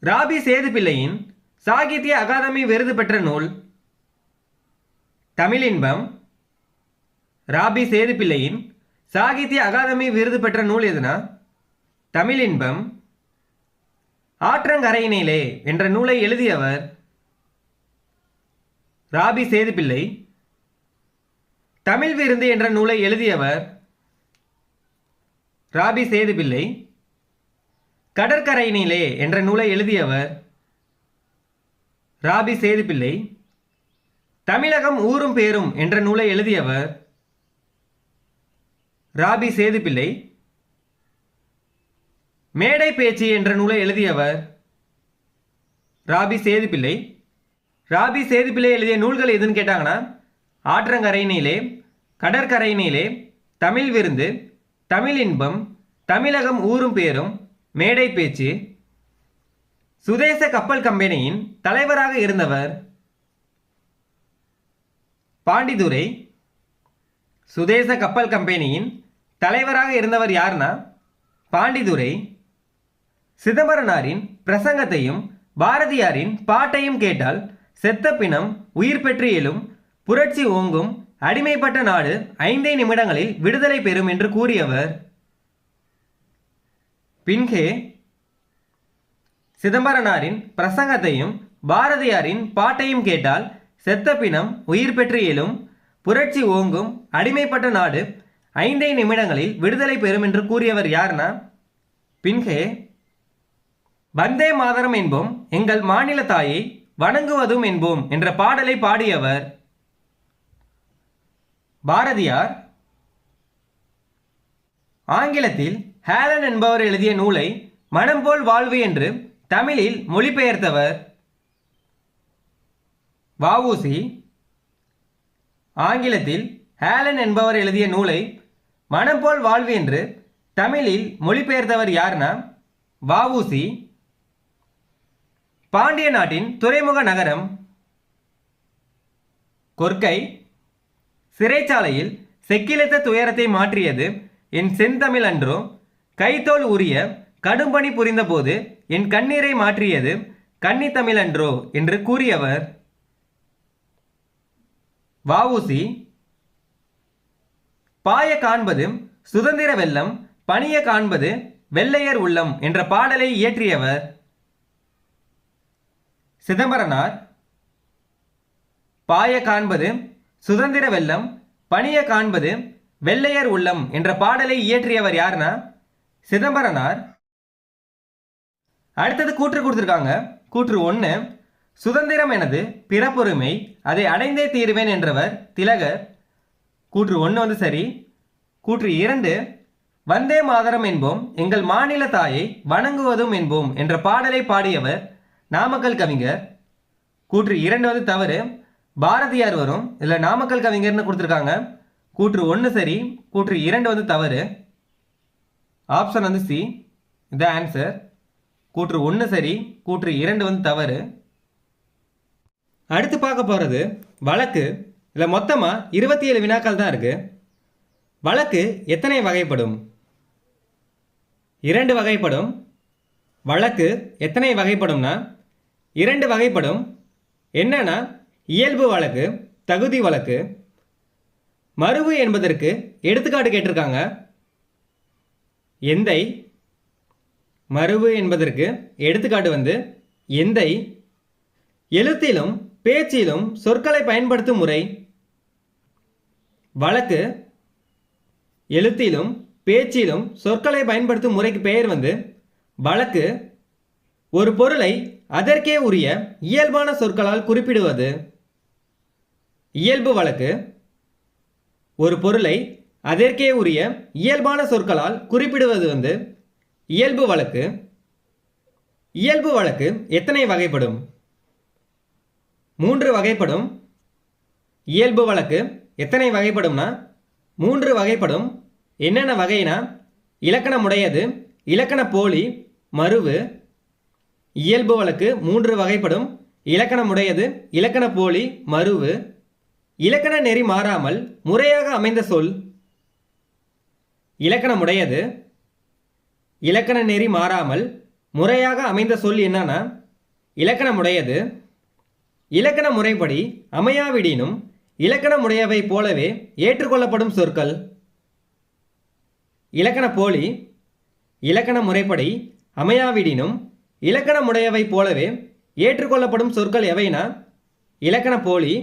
ராபி சேதுப்பிள்ளையின் சாகித்ய அகாதமி விருது பெற்ற நூல் தமிழின்பம். ராபி சேதுப்பிள்ளையின் சாகித்ய அகாதமி விருது பெற்ற நூல் எதுனா தமிழின்பம். ஆற்றங்கரையினிலே என்ற நூலை எழுதியவர் ராபி சேதுப்பிள்ளை. தமிழ் விருந்து என்ற நூலை எழுதியவர் ராபி சேதுப்பிள்ளை. கடற்கரையினிலே என்ற நூலை எழுதியவர் ராபி சேதுப்பிள்ளை. தமிழகம் ஊரும் பேரும் என்ற நூலை எழுதியவர் ராபி சேதுப்பிள்ளை. மேடை பேச்சு என்ற நூலை எழுதியவர் ராபி சேதுப்பிள்ளை. ராபி சேதுப்பிள்ளை எழுதிய நூல்கள் எதுன்னு கேட்டாங்கன்னா ஆற்றங்கரையினிலே, கடற்கரையினிலே, தமிழ் விருந்து, தமிழின்பம், தமிழகம் ஊரும் பேரும், மேடை பேச்சு. சுதேச கப்பல் கம்பெனியின் தலைவராக இருந்தவர் பாண்டித்துரை. சுதேச கப்பல் கம்பெனியின் தலைவராக இருந்தவர் யாருன்னா பாண்டித்துரை. சிதம்பரனாரின் பிரசங்கத்தையும் பாரதியாரின் பாட்டையும் கேட்டால் செத்த பிணம் உயிர் பெற்று எழும், புரட்சி ஓங்கும், அடிமைப்பட்ட நாடு 5 நிமிடங்களில் விடுதலை பெறும் என்று கூறியவர் பின்கே. சிதம்பரனாரின் பிரசங்கத்தையும் பாரதியாரின் பாட்டையும் கேட்டால் செத்த பிணம் உயிர் பெற்று எழும், புரட்சி ஓங்கும், அடிமைப்பட்ட நாடு 5 நிமிடங்களில் விடுதலை பெறும் என்று கூறியவர் யார்னா பின்கே. வந்தே மாதரம் என்போம், எங்கள் மாநில தாயை வணங்குவதும் என்போம் என்ற பாடலை பாடியவர் பாரதியார். ஆங்கிலத்தில் ஹேலன் என்பவர் எழுதிய நூலை மனம் போல் வாழ்வு என்று தமிழில் மொழிபெயர்த்தவர் வ.உ.சி. ஆங்கிலத்தில் ஹேலன் என்பவர் எழுதிய நூலை மனம் போல் வாழ்வு என்று தமிழில் மொழிபெயர்த்தவர் யாருன்னா வ.உ.சி. பாண்டிய நாட்டின் துறைமுக நகரம் கொர்க்கை. சிறைச்சாலையில் செக்கிழுத்த துயரத்தை மாற்றியது என் செந்தமிழ் அன்றோ, கைத்தோல் உரிய கடும்பணி புரிந்தபோது என் கண்ணீரை மாற்றியது கன்னித்தமிழ் அன்றோ என்று கூறியவர் வ.உ.சி. பாய காண்பது சுதந்திர வெள்ளம், பணிய காண்பது வெள்ளையர் உள்ளம் என்ற பாடலை இயற்றியவர் சிதம்பரனார். பாய காண்பது சுதந்திர வெள்ளம், பணிய காண்பது வெள்ளையர் உள்ளம் என்ற பாடலை இயற்றியவர் யாருன்னா சிதம்பரனார். அடுத்தது கூற்று கொடுத்துருக்காங்க. கூற்று 1, சுதந்திரம் எனது பிறப்புரிமை, அதை அடைந்தே தீருவேன் என்றவர் திலகர். கூற்று 1 சரி. கூற்று 2, வந்தே மாதரம் என்போம், எங்கள் மாநில தாயை வணங்குவதும் என்போம் என்ற பாடலை பாடியவர் நாமக்கல் கவிஞர். கூற்று 2 தவறு, பாரதியார் வரும், இதில் நாமக்கல் கவிஞர்னு கொடுத்துருக்காங்க. கூற்று 1 சரி, கூற்று 2 தவறு. ஆப்ஷன் சி, த ஆன்சர். கூற்று 1 சரி, கூற்று 2 தவறு. அடுத்து பார்க்க போகிறது வழக்கு. இதில் மொத்தமாக 27 வினாக்கள் தான் இருக்குது. வழக்கு எத்தனை வகைப்படும்? 2 வகைப்படும். வழக்கு எத்தனை வகைப்படும்னா 2 வகைப்படும். என்னன்னா இயல்பு வழக்கு, தகுதி வழக்கு. மறுவு என்பதற்கு எடுத்துக்காட்டு கேட்டிருக்காங்க. எந்தை. மறுவு என்பதற்கு எடுத்துக்காட்டு எந்தை எழுத்திலும் பேச்சிலும் சொற்களை பயன்படுத்தும் முறை. வழக்கு எழுத்திலும் பேச்சிலும் சொற்களை பயன்படுத்தும் முறைக்கு பெயர் வழக்கு. ஒரு பொருளை அதற்கே உரிய இயல்பான சொற்களால் குறிப்பிடுவது. இயல்பு வழக்கு. ஒரு பொருளை அதற்கே உரிய இயல்பான சொற்களால் குறிப்பிடுவது இயல்பு வழக்கு. இயல்பு வழக்கு எத்தனை வகைப்படும்? 3 வகைப்படும். இயல்பு வழக்கு எத்தனை வகைப்படும்னா 3 வகைப்படும். என்னென்ன வகைனா இலக்கணமுடையது, இலக்கண போலி, மருவு. இயல்பு வழக்கு 3 வகைப்படும். இலக்கணமுடையது, இலக்கண போலி, மருவு. இலக்கண நெறி மாறாமல் முறையாக அமைந்த சொல். இலக்கணமுடையது. இலக்கண நெறி மாறாமல் முறையாக அமைந்த சொல் என்னன்னா இலக்கணமுடையது. இலக்கண முறைப்படி அமையாவிடினும் இலக்கணமுடையவை போலவே ஏற்றுக்கொள்ளப்படும் சொற்கள். இலக்கண போலி. இலக்கண முறைப்படி அமையாவிடினும் இலக்கணமுடையவை போலவே ஏற்றுக்கொள்ளப்படும் சொற்கள் எவைனா இலக்கண போலி.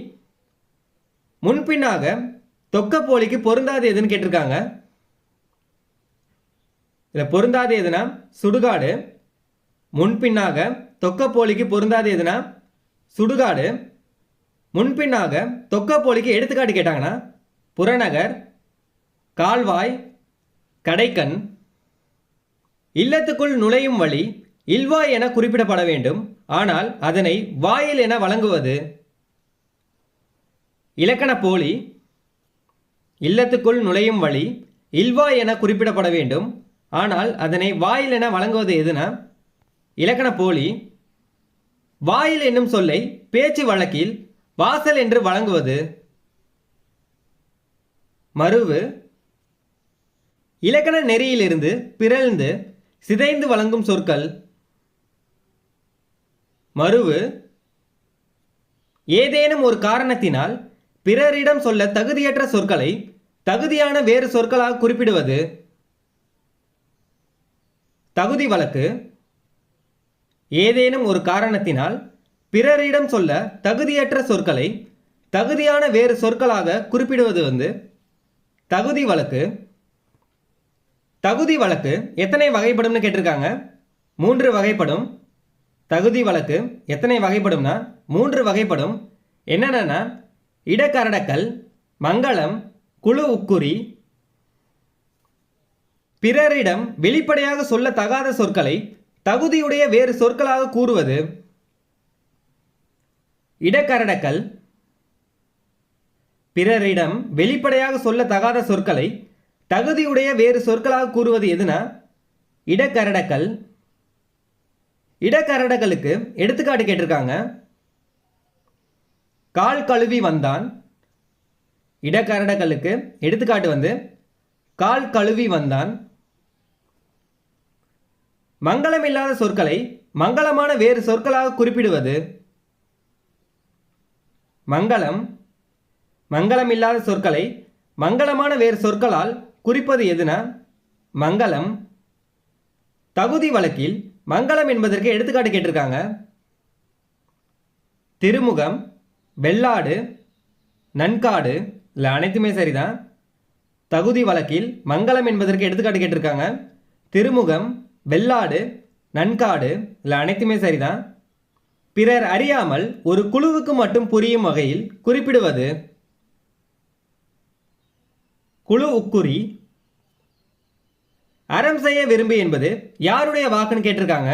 முன்பின்னாக தொக்க போலிக்கு பொருந்தாது எதுன்னு கேட்டிருக்காங்க. இதில் பொருந்தாது எதுனா சுடுகாடு. முன்பின்னாக தொக்க போலிக்கு பொருந்தாது எதுனா சுடுகாடு. முன்பின்னாக தொக்க போலிக்கு எடுத்துக்காட்டு கேட்டாங்கன்னா புறநகர், கால்வாய், கடைக்கண். இல்லத்துக்குள் நுழையும் வழி இல்வாய் என குறிப்பிடப்பட வேண்டும், ஆனால் அதனை வாயில் என வழங்குவது. இலக்கண போலி. இல்லத்துக்குள் நுழையும் வழி இல்வாய் என குறிப்பிடப்பட வேண்டும், ஆனால் அதனை வாயில் என வழங்குவது எதுனா இலக்கண போலி. வாயில் என்னும் சொல்லை பேச்சு வழக்கில் வாசல் என்று வழங்குவது. மருவு. இலக்கண நெறியிலிருந்து பிறழ்ந்து சிதைந்து வழங்கும் சொற்கள். மருவு. ஏதேனும் ஒரு காரணத்தினால் பிறரிடம் சொல்ல தகுதியற்ற சொற்களை தகுதியான வேறு சொற்களாக குறிப்பிடுவது. தகுதி வழக்கு. ஏதேனும் ஒரு காரணத்தினால் பிறரிடம் சொல்ல தகுதியற்ற சொற்களை தகுதியான வேறு சொற்களாக குறிப்பிடுவது தகுதி வழக்கு. தகுதி வழக்கு எத்தனை வகைப்படும்னு கேட்டிருக்காங்க. 3 வகைப்படும். தகுதி வழக்கு எத்தனை வகைப்படும்னா 3 வகைப்படும். என்னென்னா இடக்கரடக்கல், மங்களம், குழு உக்குறி. பிறரிடம் வெளிப்படையாக சொல்ல தகாத சொற்களை தகுதியுடைய வேறு சொற்களாக கூறுவது. இடக்கரடக்கல். பிறரிடம் வெளிப்படையாக சொல்ல தகாத சொற்களை தகுதியுடைய வேறு சொற்களாக கூறுவது எதுனா இடக்கரடக்கல். இடக்கரடக்கலுக்கு எடுத்துக்காட்டு கேட்டிருக்காங்க. கால் கழுவி வந்தான். இடக்கரடக்கலுக்கு எடுத்துக்காட்டு கால் கழுவி வந்தான். மங்களம் இல்லாத சொற்களை மங்களமான வேறு சொற்களாக குறிப்பிடுவது. மங்களம். மங்களம் இல்லாத சொற்களை மங்களமான வேறு சொற்களால் குறிப்பது எதுனா மங்களம். தகுதி வழக்கில் மங்களம் என்பதற்கு எடுத்துக்காட்டு கேட்டிருக்காங்க. திருமுகம், வெள்ளாடு, நன்காடு. இல்லை அனைத்துமே சரிதான். தகுதி வழக்கில் மங்களம் என்பதற்கு எடுத்துக்காட்டு கேட்டிருக்காங்க. திருமுகம், வெள்ளாடு, நன்காடு. இல்லை அனைத்துமே சரிதான். பிறர் அறியாமல் ஒரு குழுவுக்கு மட்டும் புரியும் வகையில் குறிப்பிடுவது. குழு உக்குறி. அறம் செய்ய விரும்பு என்பது யாருடைய வாக்குன்னு கேட்டிருக்காங்க.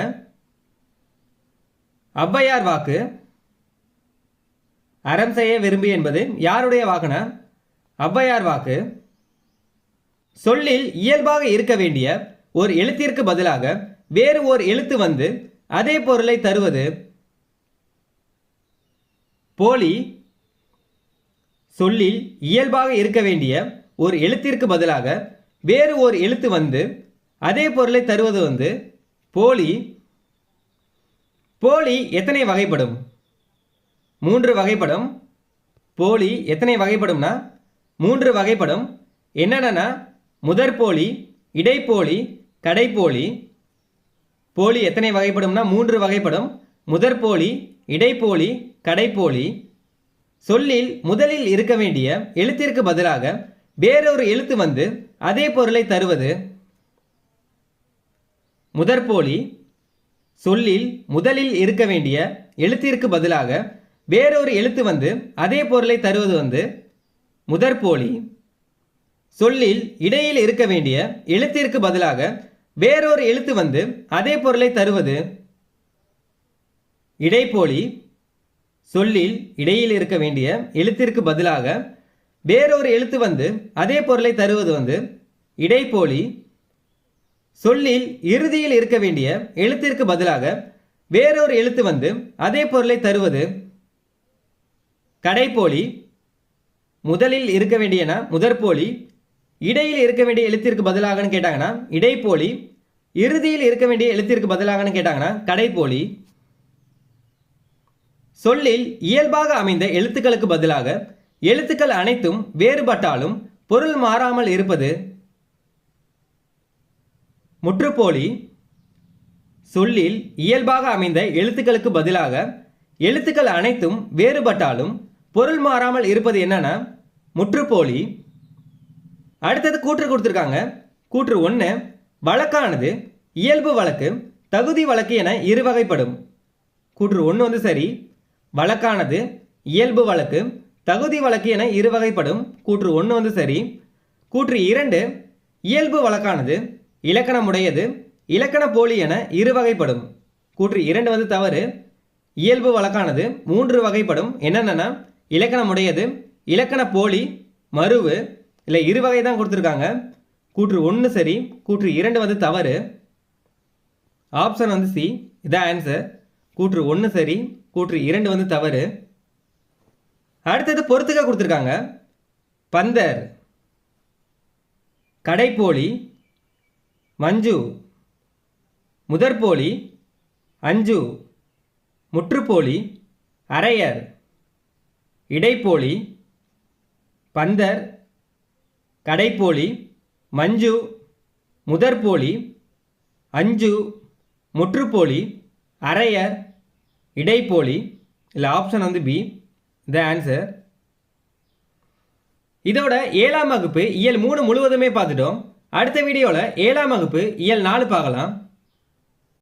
ஔவையார் வாக்கு. அறம் செய்ய விரும்பு என்பது யாருடைய வாக்குனா ஔவையார் வாக்கு. சொல்லில் இயல்பாக இருக்க வேண்டிய ஒரு எழுத்திற்கு பதிலாக வேறு ஓர் எழுத்து அதே பொருளை தருவது. போலி. சொல்லில் இயல்பாக இருக்க வேண்டிய ஒரு எழுத்திற்கு பதிலாக வேறு ஓர் எழுத்து அதே பொருளை தருவது போலி. போலி எத்தனை வகைப்படும்? 3 வகைப்படும். போலி எத்தனை வகைப்படும்னா 3 வகைப்படும். என்னென்னா முதற்போலி, இடைப்போலி, கடைப்போலி. போலி எத்தனை வகைப்படும்னா 3 வகைப்படும். முதற்போலி, இடைப்போலி, கடைப்போலி. சொல்லில் முதலில் இருக்க வேண்டிய எழுத்திற்கு பதிலாக வேறொரு எழுத்து வந்து அதே பொருளை தருவது. முதற்போலி. சொல்லில் முதலில் இருக்க வேண்டிய எழுத்திற்கு பதிலாக வேறொரு எழுத்து வந்து அதே பொருளை தருவது வந்து முதற்போலி. சொல்லில் இடையில் இருக்க வேண்டிய எழுத்திற்கு பதிலாக வேறொரு எழுத்து வந்து அதே பொருளை தருவது இடைப்போலி. சொல்லில் இடையில் இருக்க வேண்டிய எழுத்திற்கு பதிலாக வேறொரு எழுத்து வந்து அதே பொருளை தருவது வந்து இடைப்போலி. சொல்லில் இறுதியில் இருக்க வேண்டிய எழுத்திற்கு பதிலாக வேறொரு எழுத்து வந்து அதே பொருளை தருவது கடைப்போலி. முதலில் இருக்க வேண்டியனா முதற்போலி, இடையில் இருக்க வேண்டிய எழுத்திற்கு பதிலாகன்னு கேட்டாங்கன்னா இடைப்போலி, இறுதியில் இருக்க வேண்டிய எழுத்திற்கு பதிலாகன்னு கேட்டாங்கன்னா கடைப்போலி. சொல்லில் இயல்பாக அமைந்த எழுத்துக்களுக்கு பதிலாக எழுத்துக்கள் அனைத்தும் வேறுபட்டாலும் பொருள் மாறாமல் இருப்பது முற்றுப்போலி. சொல்லில் இயல்பாக அமைந்த எழுத்துக்களுக்கு பதிலாக எழுத்துக்கள் அனைத்தும் வேறுபட்டாலும் பொருள் மாறாமல் இருப்பது என்னன்னா முற்றுப்போலி. அடுத்தது கூற்று கொடுத்துருக்காங்க. கூற்று 1, வழக்கானது இயல்பு வழக்கு, தகுதி வழக்கு என இரு வகைப்படும். கூற்று 1 வந்து சரி. வழக்கானது இயல்பு வழக்கு, தகுதி வழக்கு என இரு வகைப்படும். கூற்று 1 வந்து சரி. கூற்று 2, இயல்பு வழக்கானது இலக்கணமுடையது, இலக்கண போலி என இரு வகைப்படும். கூற்று 2 வந்து தவறு. இயல்பு வழக்கானது 3 வகைப்படும். என்னென்னா இலக்கணமுடையது, இலக்கண போலி, மருவு. இல்லை இரு வகை தான் கொடுத்துருக்காங்க. கூற்று 1 சரி, கூற்று 2 வந்து தவறு. ஆப்ஷன் வந்து சி, இதான் ஆன்சர். கூற்று 1 சரி, கூற்று 2 வந்து தவறு. அடுத்தது பொறுத்துக்க கொடுத்துருக்காங்க. பந்தர், கடைப்போலி, மஞ்சு, முதற்போலி, அஞ்சு, முற்றுப்போலி, அரையர், இடைப்போலி, பந்தர், கடைப்போலி, மஞ்சு, முதற்போலி, அஞ்சு, முற்றுப்போலி, அரையர், இடைப்போலி. இல்லை ஆப்ஷன் வந்து பி, த ஆன்சர். இதோட 7ஆம் வகுப்பு இயல் 3 முழுவதுமே பார்த்துட்டோம். அடுத்த வீடியோவில் 7ஆம் வகுப்பு இயல் 4 பார்க்கலாம்.